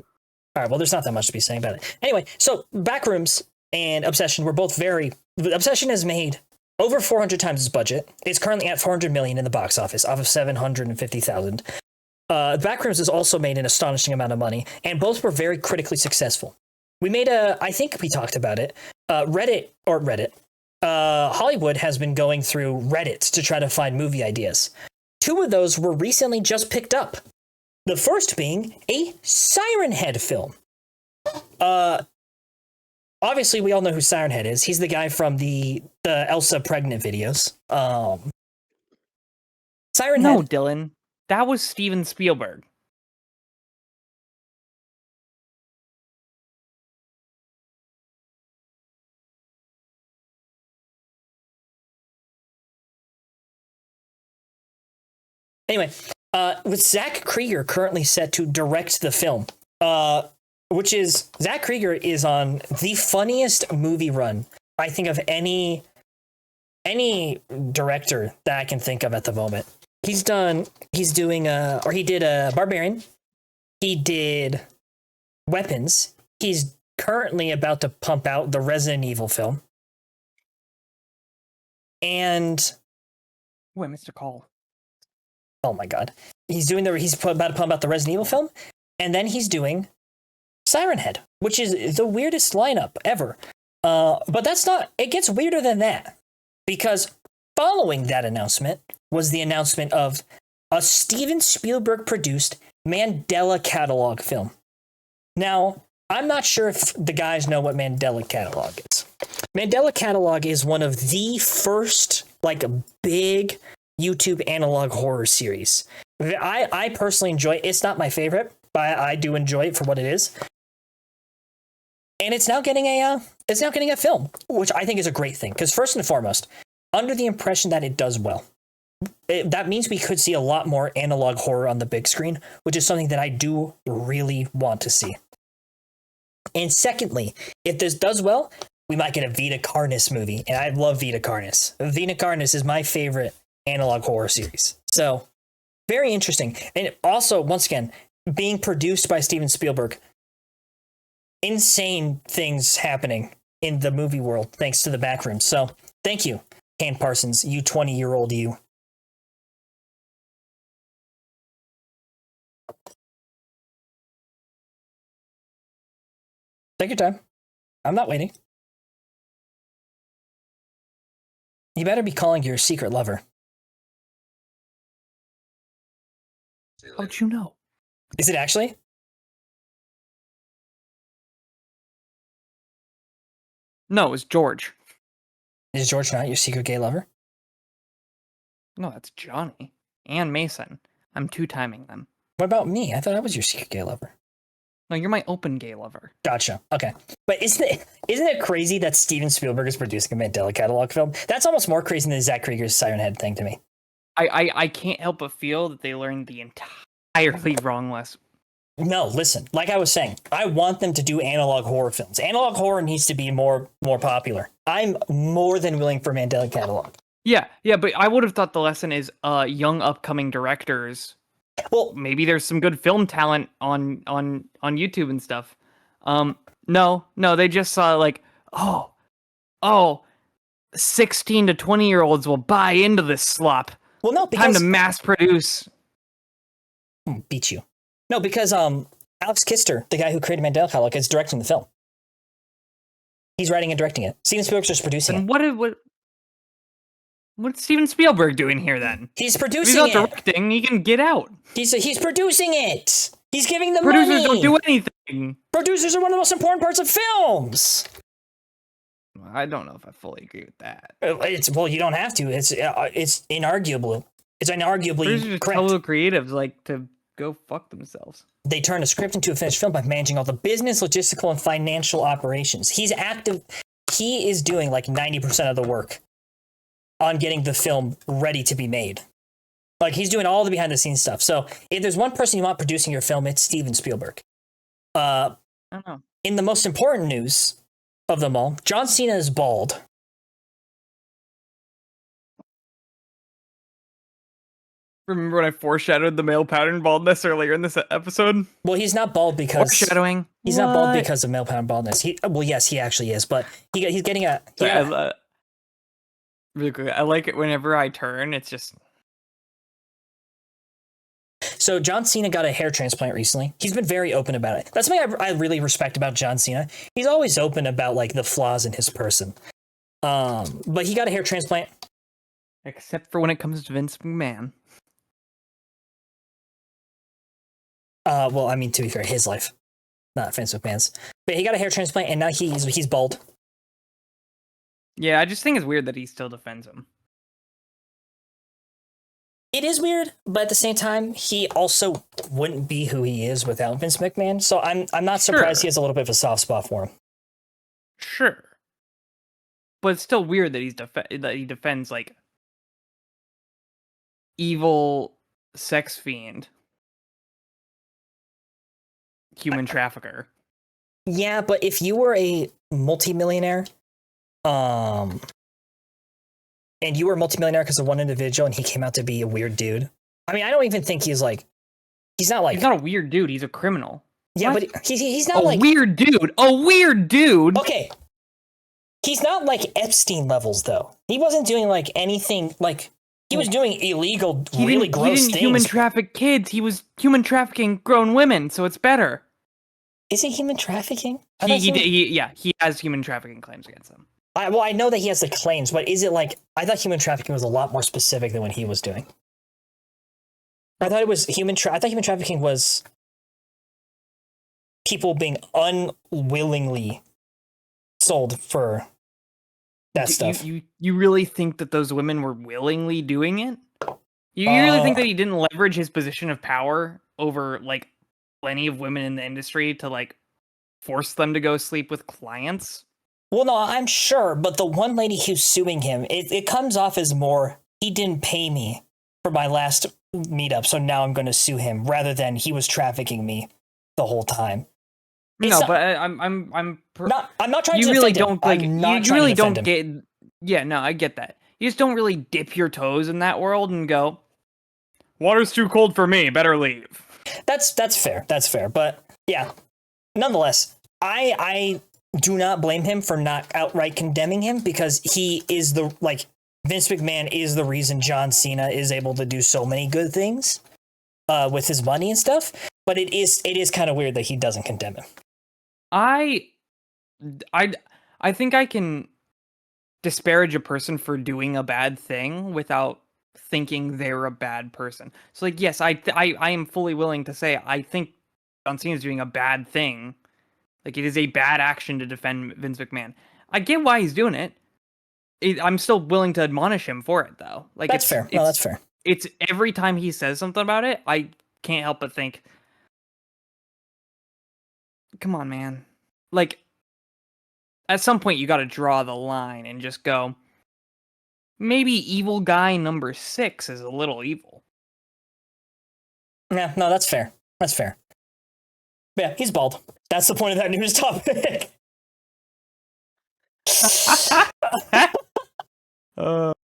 All right, well, there's not that much to be saying about it. Anyway, so Backrooms and Obsession were both very... Obsession has made over 400 times its budget. It's currently at 400 million in the box office, off of 750,000. Backrooms has also made an astonishing amount of money, and both were very critically successful. We made I think we talked about it. Hollywood has been going through Reddit to try to find movie ideas. 2 of those were recently just picked up. The first being a Siren Head film. Obviously, we all know who Siren Head is. He's the guy from the Elsa pregnant videos. Siren No, Head. Dylan. That was Steven Spielberg. Anyway, with Zach Krieger currently set to direct the film, which is Zach Krieger is on the funniest movie run I think of any director that I can think of at the moment. He did Barbarian. He did Weapons. He's currently about to pump out the Resident Evil film. And Wait, Mr. Call. oh my god, he's about to pump out the Resident Evil film, and then he's doing Siren Head, which is the weirdest lineup ever. But that's not. It gets weirder than that, because following that announcement was the announcement of a Steven Spielberg produced Mandela Catalog film. Now, I'm not sure if the guys know what Mandela Catalog is. Mandela Catalog is one of the first, big YouTube analog horror series. I personally enjoy it. It's not my favorite, but I do enjoy it for what it is. And it's now getting a film, which I think is a great thing. Because first and foremost, under the impression that it does well, that means we could see a lot more analog horror on the big screen, which is something that I do really want to see. And secondly, if this does well, we might get a Vita Carnis movie, and I love Vita Carnis. Vita Carnis is my favorite analog horror series. So, very interesting. And also, once again, being produced by Steven Spielberg, insane things happening in the movie world thanks to the Backrooms. So, thank you, Ken Parsons, you 20-year-old you. Take your time. I'm not waiting. You better be calling your secret lover. How'd you know? Is it actually? No, it was George. Is George not your secret gay lover? No, that's Johnny. And Mason. I'm two-timing them. What about me? I thought I was your secret gay lover. No, you're my open gay lover. Gotcha. Okay. But isn't it crazy that Steven Spielberg is producing a Mandela Catalog film? That's almost more crazy than Zach Krieger's Siren Head thing to me. I can't help but feel that they learned the entirely wrong lesson. No, listen. Like I was saying, I want them to do analog horror films. Analog horror needs to be more popular. I'm more than willing for Mandela Catalog. Yeah, but I would have thought the lesson is young upcoming directors. Well, Maybe there's some good film talent on YouTube and stuff. No, they just saw oh, 16 to 20-year-olds will buy into this slop. well, no, Time because to mass produce. beat you. No, because Alex Kister, the guy who created Mandela Catalog, is directing the film. He's writing and directing it. Steven Spielberg's just producing And it. what's Steven Spielberg doing here then? He's If producing he's not it. directing, he can get out. He's producing it. He's giving the Producers money. don't do anything. Producers are one of the most important parts of films. I don't know if I fully agree with that. Well, you don't have to. It's inarguable. It's inarguably Producers just correct. tell the creatives to go fuck themselves. They turn a script into a finished film by managing all the business, logistical, and financial operations. He's active. He is doing 90% of the work on getting the film ready to be made. He's doing all the behind the scenes stuff. So if there's one person you want producing your film, it's Steven Spielberg. I don't know. In the most important news of them all, John Cena is bald. Remember when I foreshadowed the male pattern baldness earlier in this episode? Well, he's not bald because Foreshadowing. he's not bald because of male pattern baldness. Well, yes, he actually is, but he's getting a. Really quick, I like it whenever I turn. It's just So John Cena got a hair transplant recently. He's been very open about it. That's something I really respect about John Cena. He's always open about like the flaws in his person. But he got a hair transplant. except for when it comes to Vince McMahon. Well, I mean, to be fair, his life, not Vince McMahon's. But he got a hair transplant, and now he's bald. Yeah, I just think it's weird that he still defends him. It is weird, but at the same time, he also wouldn't be who he is without Vince McMahon. So I'm not surprised he has a little bit of a soft spot for him. Sure, but it's still weird that he defends like evil sex fiend, human trafficker. Yeah, but if you were a multimillionaire, and you were a multimillionaire because of one individual and he came out to be a weird dude. I mean, I don't even think he's not He's not a weird dude. He's a criminal. Yeah, What? but he's not A like weird dude. A weird dude. okay. He's not like Epstein levels though. He wasn't doing like anything like he was doing illegal, really gross He didn't things. human traffic kids. He was human trafficking grown women, so it's better. Is it human trafficking? He has human trafficking claims against him. I know that he has the claims, but is it like I thought human trafficking was a lot more specific than what he was doing. I thought it was I thought human trafficking was people being unwillingly sold for that stuff. You really think that those women were willingly doing it? You really think that he didn't leverage his position of power over like plenty of women in the industry to like force them to go sleep with clients? Well, no, I'm sure, but the one lady who's suing him, it comes off as more, he didn't pay me for my last meetup, so now I'm going to sue him, rather than he was trafficking me the whole time. No, not- but I'm not trying you to really defend him. don't like I'm not you trying really to defend don't him. get yeah, no, I get that. You just don't really dip your toes in that world and go, water's too cold for me, better leave. That's fair. That's fair. But yeah, nonetheless, I do not blame him for not outright condemning him, because he is Vince McMahon is the reason John Cena is able to do so many good things with his money and stuff. But it is kind of weird that he doesn't condemn him. I think I can disparage a person for doing a bad thing without thinking they're a bad person. So like, yes, I am fully willing to say I think John Cena is doing a bad thing. Like, it is a bad action to defend Vince McMahon. I get why he's doing it. I'm still willing to admonish him for it, though. Like, That's fair. No, that's fair. It's every time he says something about it, I can't help but think, come on, man. Like, at some point, you got to draw the line and just go, maybe evil guy number 6 is a little evil. Yeah, no, that's fair. That's fair. Yeah, he's bald. That's the point of that news topic.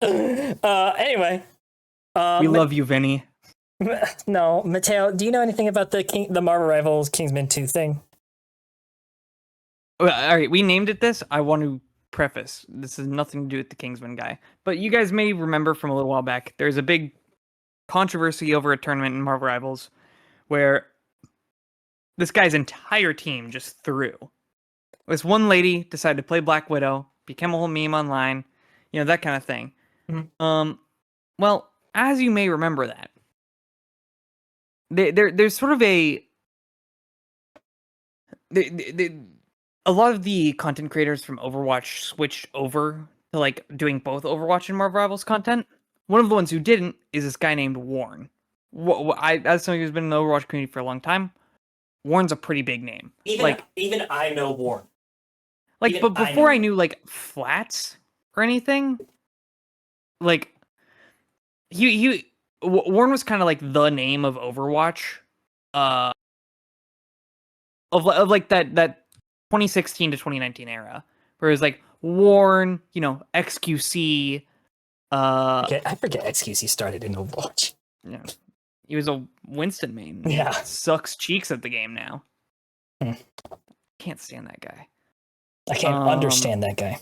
Anyway. We love you, Vinny. No, Mateo, do you know anything about the Marvel Rivals Kingsman 2 thing? All right, we named it this. I want to preface, this has nothing to do with the Kingsman guy. But you guys may remember from a little while back, there's a big controversy over a tournament in Marvel Rivals where this guy's entire team just threw. This one lady decided to play Black Widow, became a whole meme online, you know, that kind of thing. Mm-hmm. Well, as you may remember that, there's sort of a lot of the content creators from Overwatch switched over to like doing both Overwatch and Marvel Rivals content. One of the ones who didn't is this guy named Warren. As somebody who's been in the Overwatch community for a long time, Warren's a pretty big name. Even I know Warren. Like, but before I knew like Flats or anything, like Warren was kind of like the name of Overwatch, of like that 2016 to 2019 era, where it was like Warren, you know, XQC. I forget XQC started in Overwatch. Yeah, he was a Winston main. Yeah. Sucks cheeks at the game now. Hmm. Can't stand that guy. I can't understand that guy.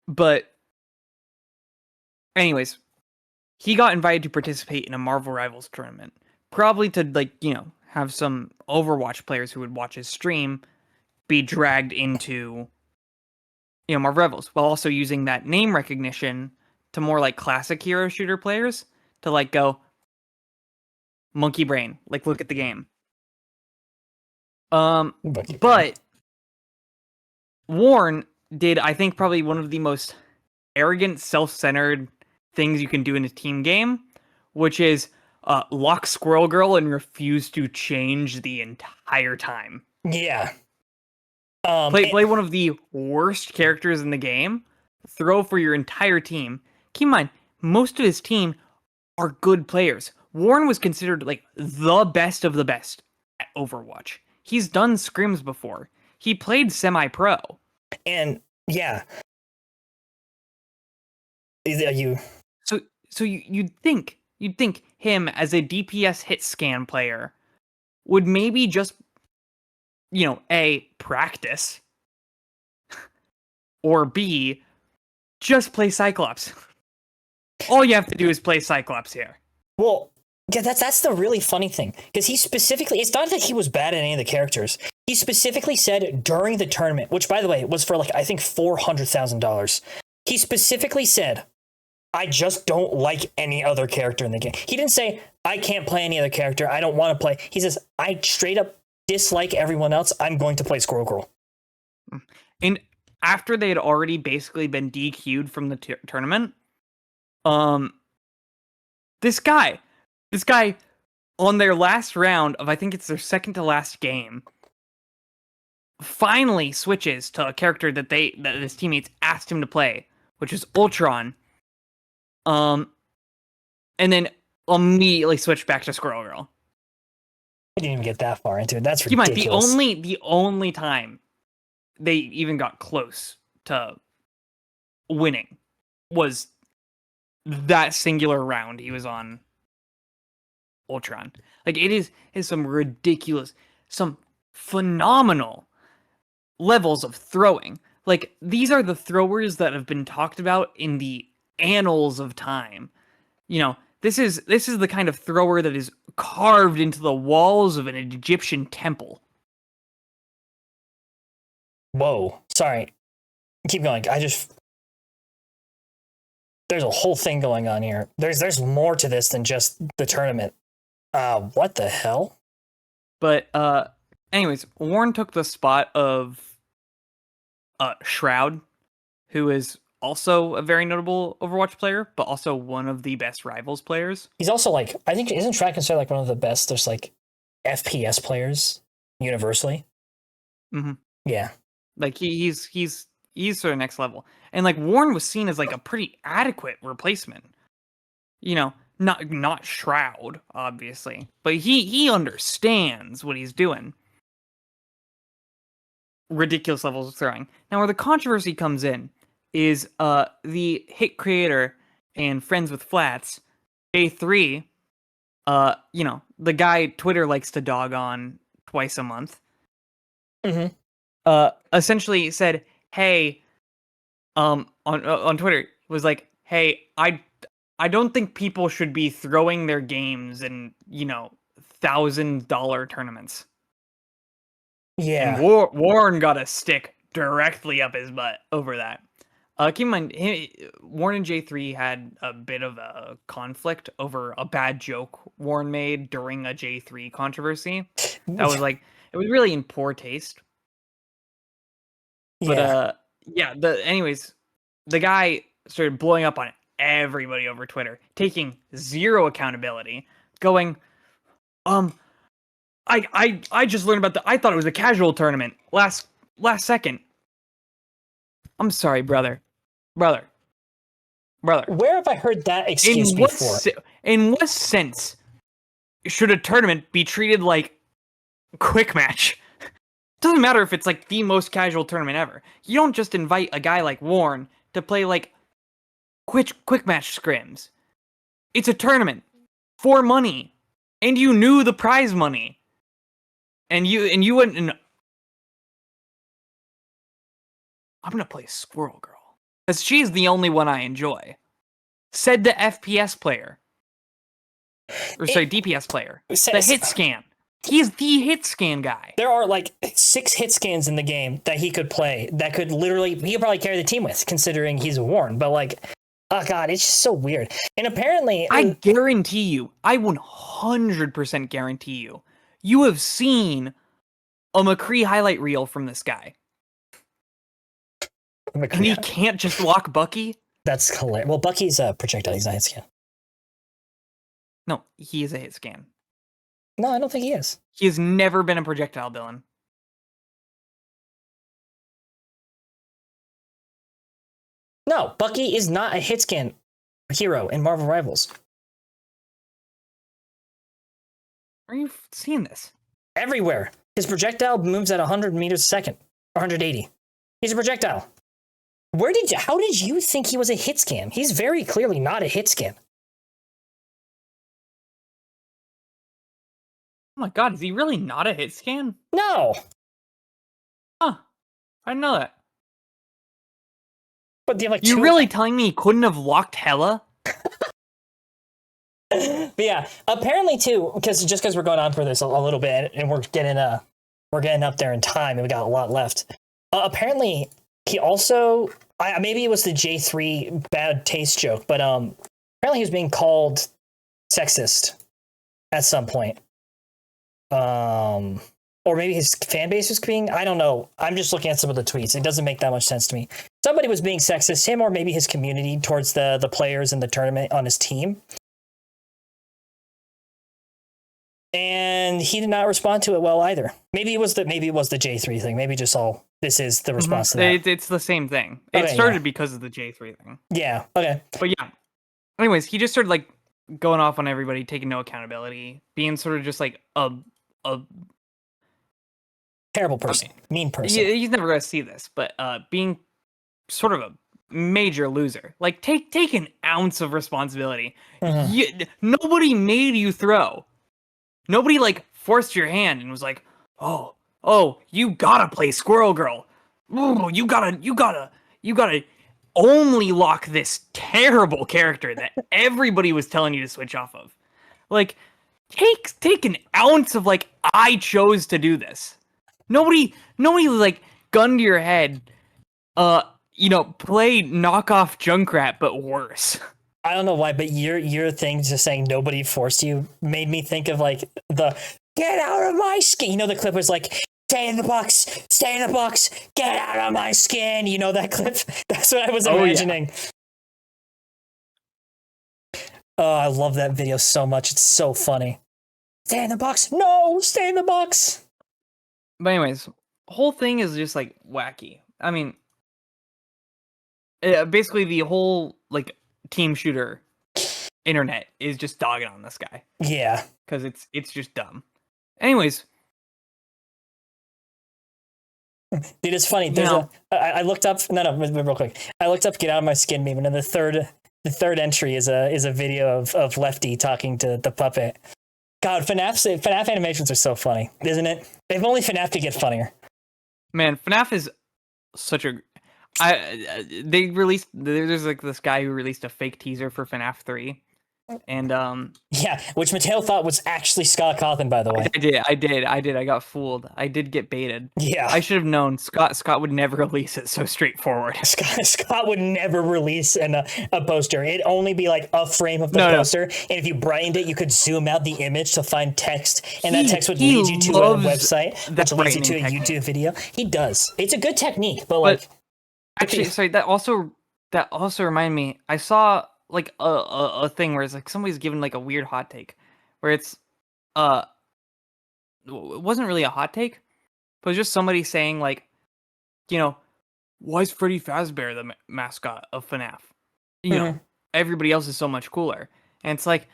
But, anyways, he got invited to participate in a Marvel Rivals tournament, probably to have some Overwatch players who would watch his stream be dragged into Marvel Rivals, while also using that name recognition to more like classic hero shooter players to go monkey brain, look at the game. But Warren did, I think, probably one of the most arrogant, self-centered things you can do in a team game, which is lock Squirrel Girl and refuse to change the entire time. Yeah. Play one of the worst characters in the game, throw for your entire team. Keep in mind, most of his team are good players. Warren was considered the best of the best at Overwatch. He's done scrims before. He played semi-pro. And yeah. You So you'd think him as a DPS hit scan player would maybe just A, practice, or B, just play Cyclops. All you have to do is play Cyclops here. Well, yeah, that's the really funny thing. Because he specifically, it's not that he was bad at any of the characters. He specifically said during the tournament, which by the way was for I think $400,000. He specifically said, I just don't like any other character in the game. He didn't say, I can't play any other character. I don't want to play. He says, I straight up dislike everyone else. I'm going to play Squirrel Girl. And after they had already basically been DQ'd from the tournament, this guy on their last round of, I think it's their second to last game, finally switches to a character that his teammates asked him to play, which is Ultron. And then immediately switched back to Squirrel Girl. I didn't even get that far into it. That's ridiculous. The only time they even got close to winning was that singular round he was on Ultron. It is some ridiculous, some phenomenal levels of throwing. These are the throwers that have been talked about in the annals of time. This is the kind of thrower that is carved into the walls of an Egyptian temple. Whoa. Sorry. Keep going. There's a whole thing going on here. There's more to this than just the tournament. What the hell? But anyways, Warren took the spot of Shroud, who is also a very notable Overwatch player, but also one of the best Rivals players. He's also I think, isn't Shroud considered one of the best? There's FPS players universally. Mm-hmm. Yeah. He's sort of next level. And Warren was seen as a pretty adequate replacement. Not Shroud, obviously, but he understands what he's doing. Ridiculous levels of throwing. Now, where the controversy comes in is the hit creator and friends with Flats, A3, the guy Twitter likes to dog on twice a month. Mm-hmm. Essentially said, hey, on Twitter, was hey, I don't think people should be throwing their games in, $1,000 tournaments. Yeah. And Warren got a stick directly up his butt over that. Keep in mind, Warren and J3 had a bit of a conflict over a bad joke Warren made during a J3 controversy. That was it was really in poor taste. But anyways, the guy started blowing up on everybody over Twitter, taking zero accountability, going, I just learned about I thought it was a casual tournament last second. I'm sorry, brother. Where have I heard that excuse before? In what sense should a tournament be treated like quick match? Doesn't matter if it's the most casual tournament ever. You don't just invite a guy like Warren to play quick match scrims. It's a tournament for money, and you knew the prize money, and you went and I'm gonna play Squirrel Girl because she's the only one I enjoy. Said the FPS player, or sorry, DPS player, the hit scan. He's the hit scan guy. There are like 6 hit scans in the game that he could play that could literally, he could probably carry the team with, considering he's a Warren. But like, oh god, it's just so weird. And apparently, I guarantee you, I 100% guarantee you, you have seen a McCree highlight reel from this guy. And he can't just lock Bucky? That's hilarious. Well, Bucky's a projectile, he's not a hit scan. No, he is a hit scan. No, I don't think he is. He has never been a projectile, Dylan. No, Bucky is not a hit scan hero in Marvel Rivals. Where are you seeing this? Everywhere. His projectile moves at 100 meters a second, or 180. He's a projectile. How did you think he was a hit scan? He's very clearly not a hit scan. Oh my god, is he really not a hit scan? No. Huh. I didn't know that. But they have like You two... really telling me he couldn't have locked Hela? But yeah, apparently too, because we're going on for this a little bit, and we're getting up there in time, and we got a lot left. Apparently, he also, maybe it was the J3 bad taste joke, but apparently he was being called sexist at some point. Or maybe his fan base was being, I don't know. I'm just looking at some of the tweets. It doesn't make that much sense to me. Somebody was being sexist, him or maybe his community towards the players in the tournament on his team. And he did not respond to it well either. Maybe it was the J3 thing. Maybe just this is the response to that. It's the same thing. It started because of the J3 thing. Yeah. Okay. But yeah. Anyways, he just started like going off on everybody, taking no accountability, being sort of just like a terrible person, mean person. He's never going to see this, but being sort of a major loser. Like take an ounce of responsibility. Nobody made you throw. Nobody like forced your hand and was like, oh, you gotta play Squirrel Girl. Ooh, you gotta only lock this terrible character that everybody was telling you to switch off of. Like, take an ounce of like, I chose to do this. Nobody like gunned to your head. Play knockoff Junkrat, but worse. I don't know why, but your thing just saying nobody forced you made me think of like the get out of my skin. You know, the clip was like, stay in the box, get out of my skin. You know that clip? That's what I was imagining. Yeah. Oh, I love that video so much. It's so funny. Stay in the box. No, stay in the box. But anyways, the whole thing is just like wacky. I mean, basically the whole like team shooter internet is just dogging on this guy. Yeah, because it's just dumb. Anyways, dude, it's funny. There's I looked up real quick. I looked up "Get Out of My Skin" meme, and then the third entry is a video of Lefty talking to the puppet. God, FNAF animations are so funny, isn't it? If only FNAF could get funnier. Man, FNAF is such a. There's like this guy who released a fake teaser for FNAF 3. And yeah, which Mateo thought was actually Scott Cawthon, by the way. I did. I got fooled. I did get baited. Yeah. I should have known Scott would never release it so straightforward. Scott would never release a poster. It'd only be like a frame of the poster. And if you brightened it, you could zoom out the image to find text. And that text would lead you to a website, which leads you to a YouTube video. He does. It's a good technique, but like actually, sorry, that also reminded me, I saw like a thing where it's like somebody's given like a weird hot take where it's it wasn't really a hot take, but it was just somebody saying like, why is Freddy Fazbear the mascot of FNAF? You know, everybody else is so much cooler. And it's like,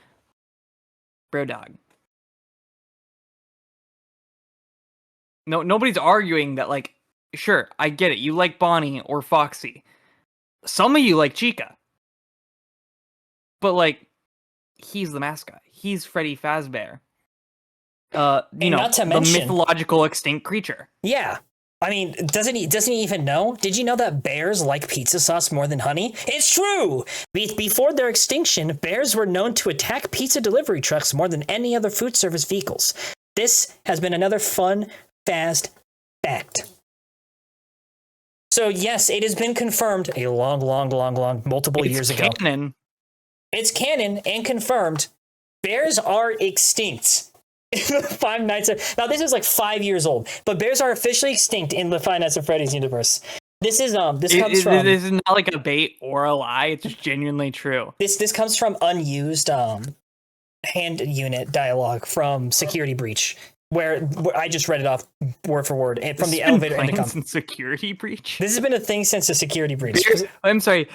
bro dog. Nobody's arguing that, like, sure, I get it. You like Bonnie or Foxy. Some of you like Chica. But, like, he's the mascot. He's Freddy Fazbear. You And know, not to the mention- mythological extinct creature. Yeah. I mean, doesn't he even know? Did you know that bears like pizza sauce more than honey? It's true! Before their extinction, bears were known to attack pizza delivery trucks more than any other food service vehicles. This has been another fun, fast fact. So yes, it has been confirmed a long, multiple years ago. Canon. It's canon and confirmed. Bears are extinct. Five Nights at... Now, this is like 5 years old, but bears are officially extinct in the Five Nights at Freddy's universe. This is comes from... This is not like a bait or a lie. It's just genuinely true. This comes from unused hand unit dialogue from Security Breach, where I just read it off word for word from the elevator intercom. Security Breach. This has been a thing since the Security Breach. I'm sorry.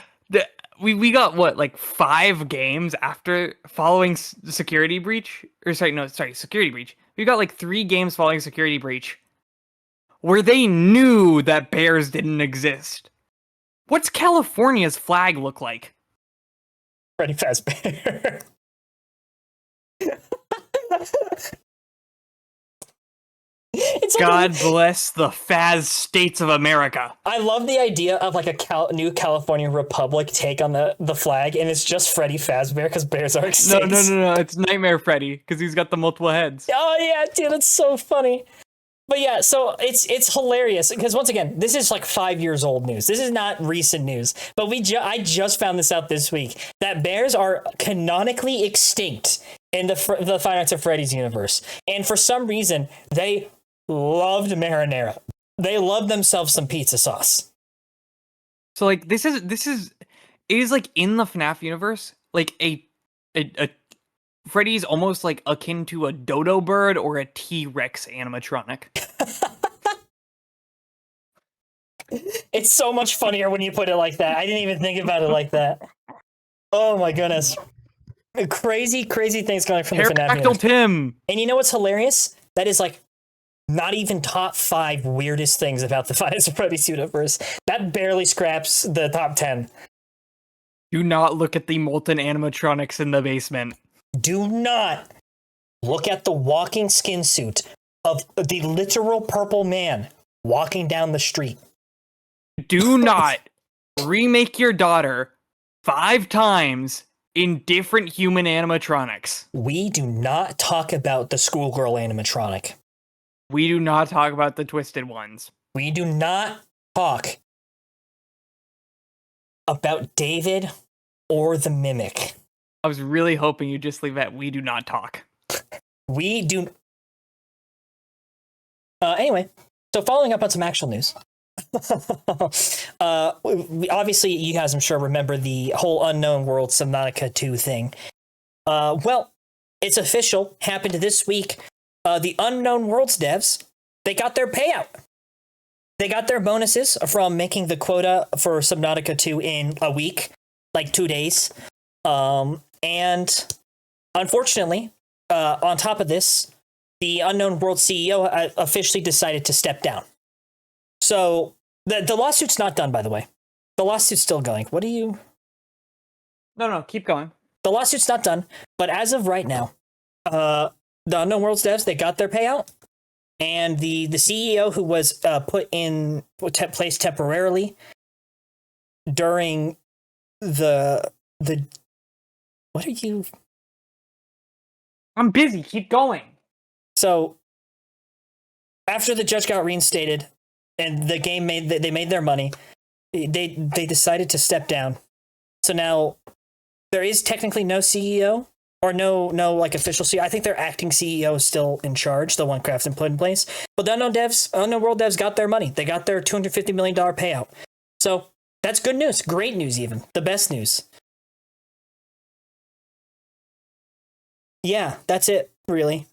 We got what, like 5 games after following Security Breach? Security Breach. We got like 3 games following Security Breach where they knew that bears didn't exist. What's California's flag look like? Freddy Fazbear. It's like God bless the Faz states of America. I love the idea of like a new California Republic take on the flag, and it's just Freddy Fazbear because bears are extinct. No. It's Nightmare Freddy because he's got the multiple heads. Oh yeah, dude, that's so funny. But yeah, so it's hilarious because once again, this is like 5 years old news. This is not recent news, but I just found this out this week that bears are canonically extinct in the Five Nights at Freddy's universe, and for some reason they loved marinara. They love themselves some pizza sauce. So like it is like in the FNAF universe, like a Freddy's almost like akin to a dodo bird or a T-Rex animatronic. It's so much funnier when you put it like that. I didn't even think about it like that. Oh my goodness. Crazy things coming from the FNAF Pterodactyl universe. Tim. And you know what's hilarious? That is like not even top 5 weirdest things about the Five Nights at Freddy's universe. That barely scraps the top 10. Do not look at the molten animatronics in the basement. Do not look at the walking skin suit of the literal purple man walking down the street. Do not remake your daughter 5 times in different human animatronics. We do not talk about the schoolgirl animatronic. We do not talk about the twisted ones. We do not talk about David or the Mimic. I was really hoping you'd just leave at we do not talk. We do. Anyway, so following up on some actual news. Obviously, you guys, I'm sure, remember the whole Unknown World Subnautica 2 thing. Well, it's official. Happened this week. The Unknown Worlds devs, they got their payout. They got their bonuses from making the quota for Subnautica 2 in a week, like 2 days. And unfortunately, on top of this, the Unknown World CEO officially decided to step down. So the lawsuit's not done, by the way. The lawsuit's still going. What do you... No, keep going. The lawsuit's not done, but as of right now, the Unknown Worlds devs, they got their payout. And the CEO who was put in place temporarily during the what are you? I'm busy. Keep going. So after the judge got reinstated and the game made their money, they decided to step down. So now there is technically no CEO or no like official CEO. I think their acting CEO is still in charge, the one Crafton put in place. But the Unknown World devs got their money. They got their $250 million payout. So that's good news. Great news, even. The best news. Yeah, that's it, really.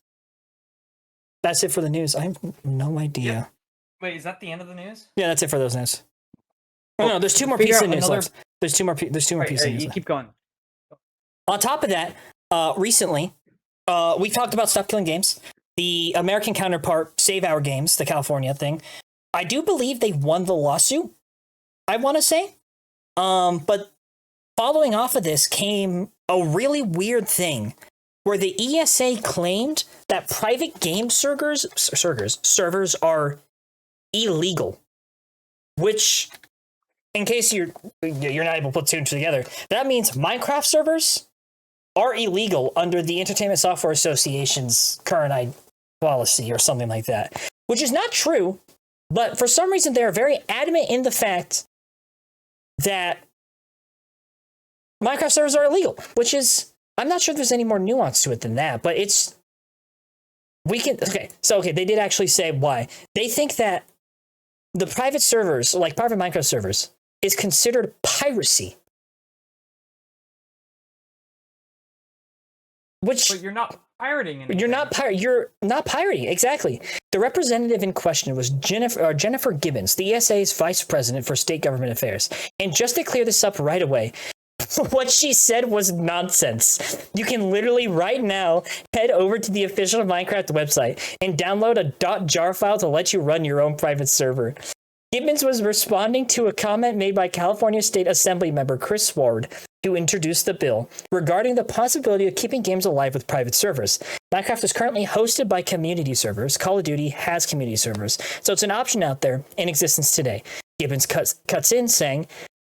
That's it for the news. I have no idea. Yeah. Wait, is that the end of the news? Yeah, that's it for those news. Oh, Well, no, there's 2 more figure pieces out of news another- left. There's two more pieces of news You left. keep going. On top of that, recently, we talked about Stop Killing Games. The American counterpart, Save Our Games, the California thing. I do believe they won the lawsuit, I want to say. But following off of this came a really weird thing where the ESA claimed that private game servers are illegal, which, in case you're not able to put two and two together, that means Minecraft servers are illegal under the Entertainment Software Association's current policy or something like that, which is not true, but for some reason they're very adamant in the fact that Minecraft servers are illegal, which is, I'm not sure there's any more nuance to it than that, but they did actually say why. They think that the private servers, like private Minecraft servers, is considered piracy. Which, But you're not pirating anything. you're not pirating, exactly. The representative in question was Jennifer Gibbons, the ESA's vice president for state government affairs. And just to clear this up right away, what she said was nonsense. You can literally right now head over to the official Minecraft website and download a .jar file to let you run your own private server. Gibbons was responding to a comment made by California State Assembly member Chris Ward, who introduced the bill, regarding the possibility of keeping games alive with private servers. Minecraft is currently hosted by community servers. Call of Duty has community servers, so it's an option out there in existence today. Gibbons cuts in saying,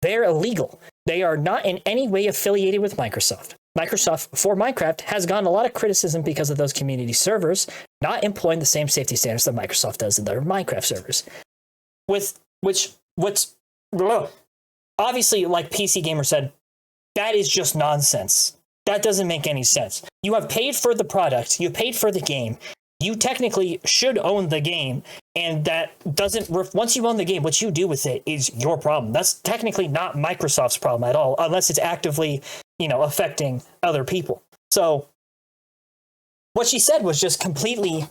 they're illegal. They are not in any way affiliated with Microsoft. Microsoft, for Minecraft, has gotten a lot of criticism because of those community servers not employing the same safety standards that Microsoft does in their Minecraft servers. Obviously, like PC Gamer said, that is just nonsense. That doesn't make any sense. You have paid for the product. You paid for the game. You technically should own the game, and that doesn't. Once you own the game, what you do with it is your problem. That's technically not Microsoft's problem at all, unless it's actively, affecting other people. So, what she said was just completely,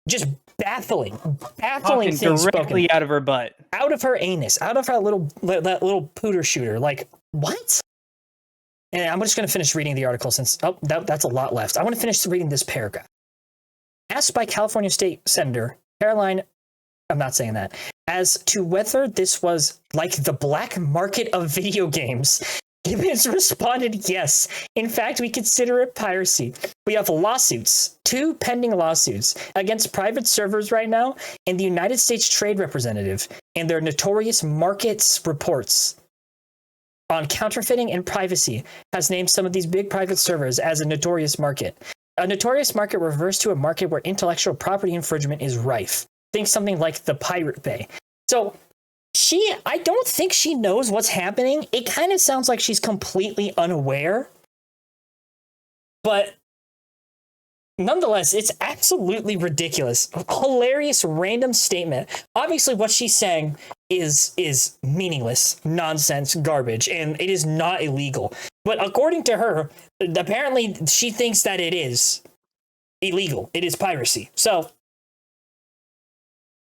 just baffling Talking things directly spoken out of her butt. out of her anus, out of that little pooter shooter. Like, what? And I'm just going to finish reading the article since that's a lot left. I want to finish reading this paragraph. Asked by California State Senator Caroline, I'm not saying that, as to whether this was like the black market of video games, Gibbons responded, yes. In fact, we consider it piracy. We have lawsuits, 2 pending lawsuits against private servers right now, and the United States Trade Representative and their notorious markets reports on counterfeiting and privacy has named some of these big private servers as a notorious market. A notorious market refers to a market where intellectual property infringement is rife. Think something like the Pirate Bay. So I don't think she knows what's happening. It kind of sounds like she's completely unaware. But nonetheless, it's absolutely ridiculous. Hilarious random statement. Obviously, what she's saying is meaningless, nonsense, garbage, and it is not illegal. But according to her, apparently she thinks that it is illegal. It is piracy. So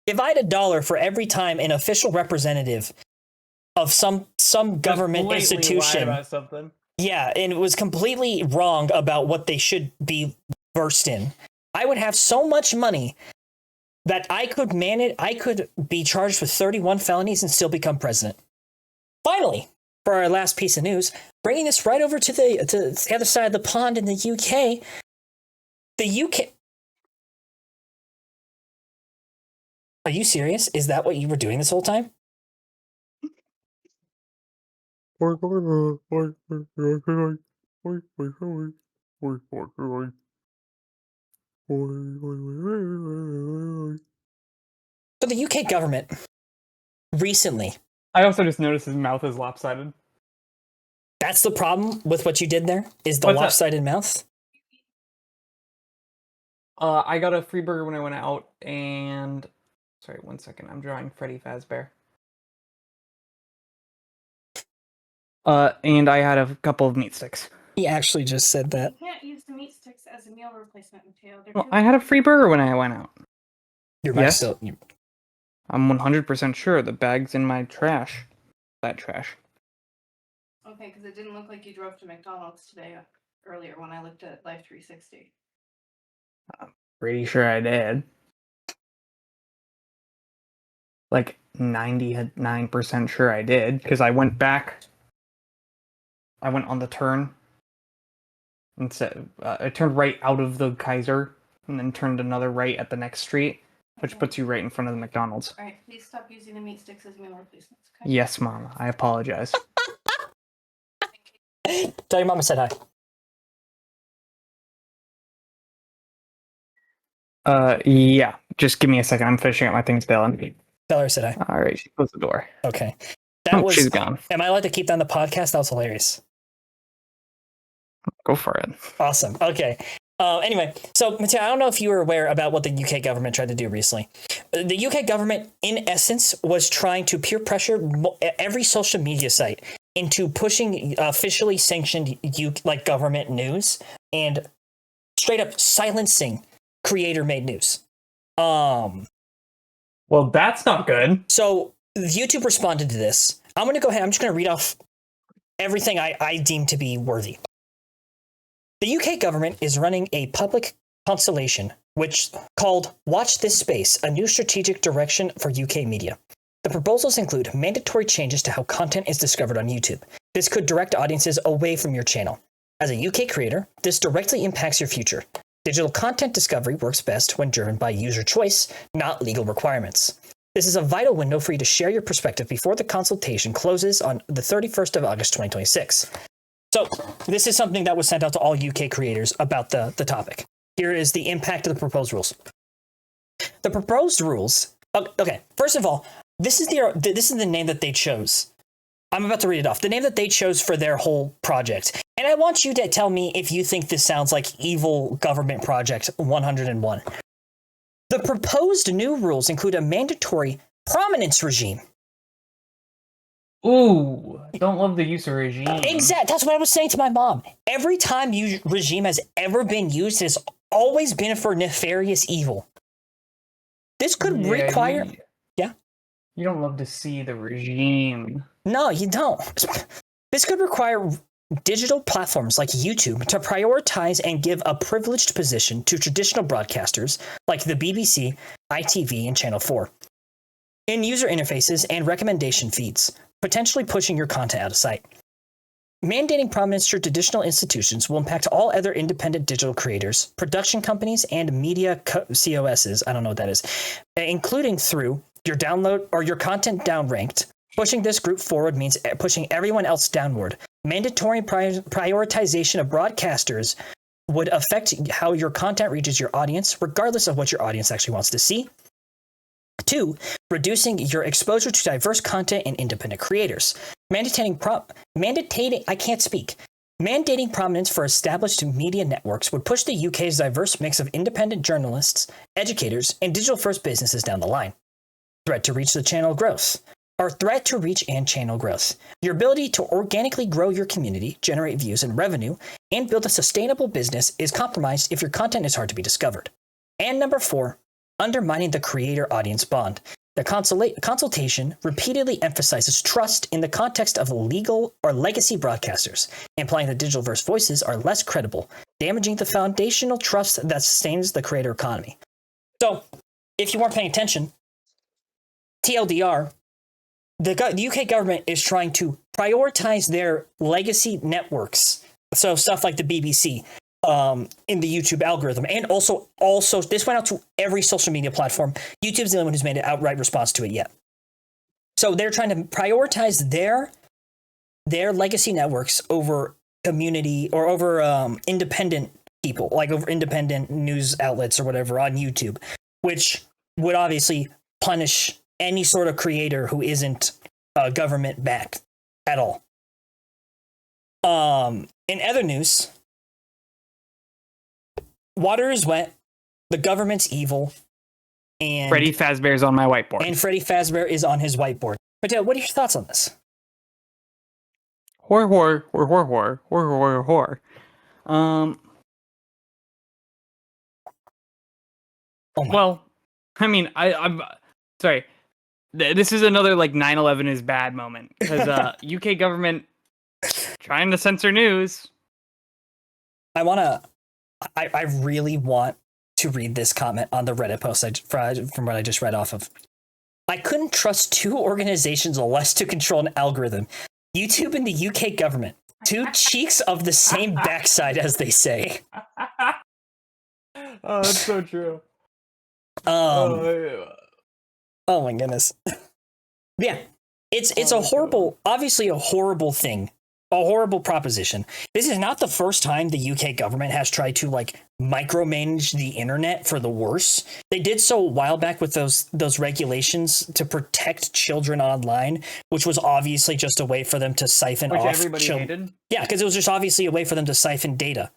if I had $1 for every time an official representative of some government institution, About something. yeah, and it was completely wrong about what they should be versed in, I would have so much money that I could be charged with 31 felonies and still become president. Finally, for our last piece of news, bringing this right over to the other side of the pond in the UK. The UK. Are you serious? Is that what you were doing this whole time? So the UK government recently. I also just noticed his mouth is lopsided. That's the problem with what you did there, is the What's that? lopsided mouth. I got a free burger when I went out, and sorry, 1 second. I'm drawing Freddy Fazbear. And I had a couple of meat sticks. He actually just said that. You can't use the meat sticks as a meal replacement, Mateo. They're Well, too- I had a free burger when I went out. Your Yes. still. I'm 100% sure the bag's in my trash. That trash. Okay, because it didn't look like you drove to McDonald's today earlier when I looked at Life 360. Pretty sure I did. Like 99% sure I did, because I went back I went on the turn. Instead, I turned right out of the Kaiser and then turned another right at the next street, which puts you right in front of the McDonald's. All right, please stop using the meat sticks as meal replacements. Okay? Yes, Mom. I apologize. Tell your mom I said hi. Yeah. Just give me a second. I'm finishing up my things, Dylan. Tell her I said hi. All right. She closed the door. Okay. That was. She's gone. Am I allowed to keep that on the podcast? That was hilarious. Go for it. Awesome. Okay. Anyway, so Mateo, I don't know if you were aware about what the UK government tried to do recently. The UK government, in essence, was trying to peer pressure every social media site into pushing officially sanctioned government news and straight up silencing creator-made news. Well, that's not good. So YouTube responded to this. I'm going to go ahead. I'm just going to read off everything I deem to be worthy. The UK government is running a public consultation which called Watch This Space, a new strategic direction for UK media. The proposals include mandatory changes to how content is discovered on YouTube. This could direct audiences away from your channel. As a UK creator, this directly impacts your future. Digital content discovery works best when driven by user choice, not legal requirements. This is a vital window for you to share your perspective before the consultation closes on the 31st of August 2026. So this is something that was sent out to all UK creators about the topic. Here is the impact of the proposed rules. The proposed rules. Okay, first of all, this is the name that they chose. I'm about to read it off. The name that they chose for their whole project. And I want you to tell me if you think this sounds like Evil Government Project 101. The proposed new rules include a mandatory prominence regime. Ooh, don't love the use of regime. Exactly. That's what I was saying to my mom. Every time regime has ever been used, it has always been for nefarious evil. This could require... Yeah? You don't love to see the regime. No, you don't. This could require digital platforms like YouTube to prioritize and give a privileged position to traditional broadcasters like the BBC, ITV, and Channel 4 in user interfaces and recommendation feeds, potentially pushing your content out of sight. Mandating prominence through traditional institutions will impact all other independent digital creators, production companies, and media COSs, I don't know what that is, including through your download or your content downranked. Pushing this group forward means pushing everyone else downward. Mandatory prioritization of broadcasters would affect how your content reaches your audience, regardless of what your audience actually wants to see. 2, reducing your exposure to diverse content and independent creators. Mandating prominence for established media networks would push the UK's diverse mix of independent journalists, educators, and digital-first businesses down the line. Threat to reach and channel growth. Your ability to organically grow your community, generate views and revenue, and build a sustainable business is compromised if your content is hard to be discovered. And number 4, undermining the creator-audience bond. The consultation repeatedly emphasizes trust in the context of legal or legacy broadcasters, implying that digital-verse voices are less credible, damaging the foundational trust that sustains the creator economy. So, if you weren't paying attention, TLDR, the UK government is trying to prioritize their legacy networks. So stuff like the BBC, in the YouTube algorithm. And also this went out to every social media platform. YouTube's the only one who's made an outright response to it yet. So they're trying to prioritize their legacy networks over community or over independent people, like over independent news outlets or whatever on YouTube, which would obviously punish any sort of creator who isn't government backed at all. In other news, water is wet, the government's evil, and Freddy Fazbear's on my whiteboard. And Freddy Fazbear is on his whiteboard. Mateo, what are your thoughts on this? Whore. Well, I mean, I'm sorry. This is another like 9/11 is bad moment because UK government trying to censor news. I really want to read this comment on the Reddit post from what I just read off of. I couldn't trust 2 organizations less to control an algorithm, YouTube and the UK government. Two cheeks of the same backside, as they say. Oh, that's so true. Oh my goodness. Yeah. It's a horrible, obviously a horrible thing. A horrible proposition. This is not the first time the UK government has tried to like micromanage the internet for the worse. They did so a while back with those regulations to protect children online, which was obviously just a way for them to siphon Which off everybody hated. Yeah, because it was just obviously a way for them to siphon data.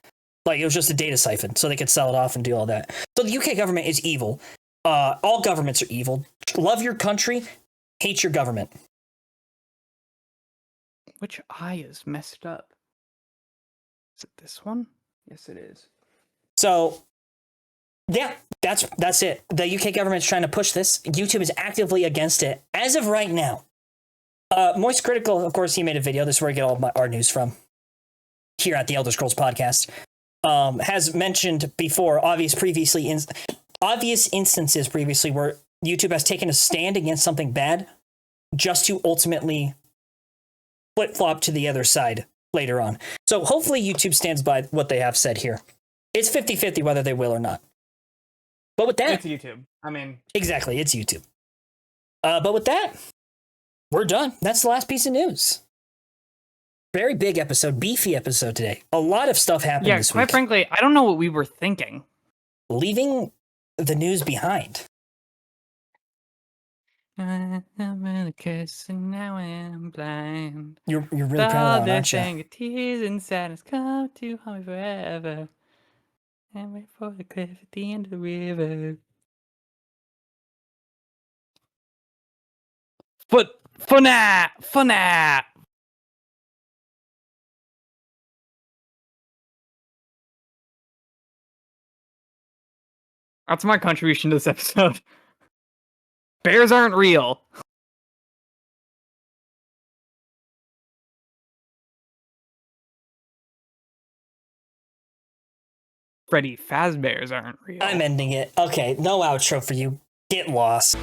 Like it was just a data siphon, so they could sell it off and do all that. So the UK government is evil. All governments are evil. Love your country, hate your government. Which eye is messed up? Is it this one? Yes, it is. So, yeah, that's it. The UK government's trying to push this. YouTube is actively against it as of right now. Moist Critical, of course, he made a video. This is where I get all our news from. Here at the Elder Scrolls podcast, has mentioned before obvious instances previously where YouTube has taken a stand against something bad, just to ultimately flip-flop to the other side later on. So hopefully YouTube stands by what they have said here. It's 50-50 whether they will or not. But with that... It's YouTube. I mean... Exactly, it's YouTube. But with that, we're done. That's the last piece of news. Very big episode, beefy episode today. A lot of stuff happened this week. Yeah, quite frankly, I don't know what we were thinking. Leaving the news behind. I'm in a kiss and now I'm blind. You're really proud of that, aren't you? All the tears and sadness come to haunt me forever. And wait for the cliff at the end of the river. Funap! That's my contribution to this episode. Bears aren't real. Freddy Fazbears aren't real. I'm ending it. Okay, no outro for you. Get lost.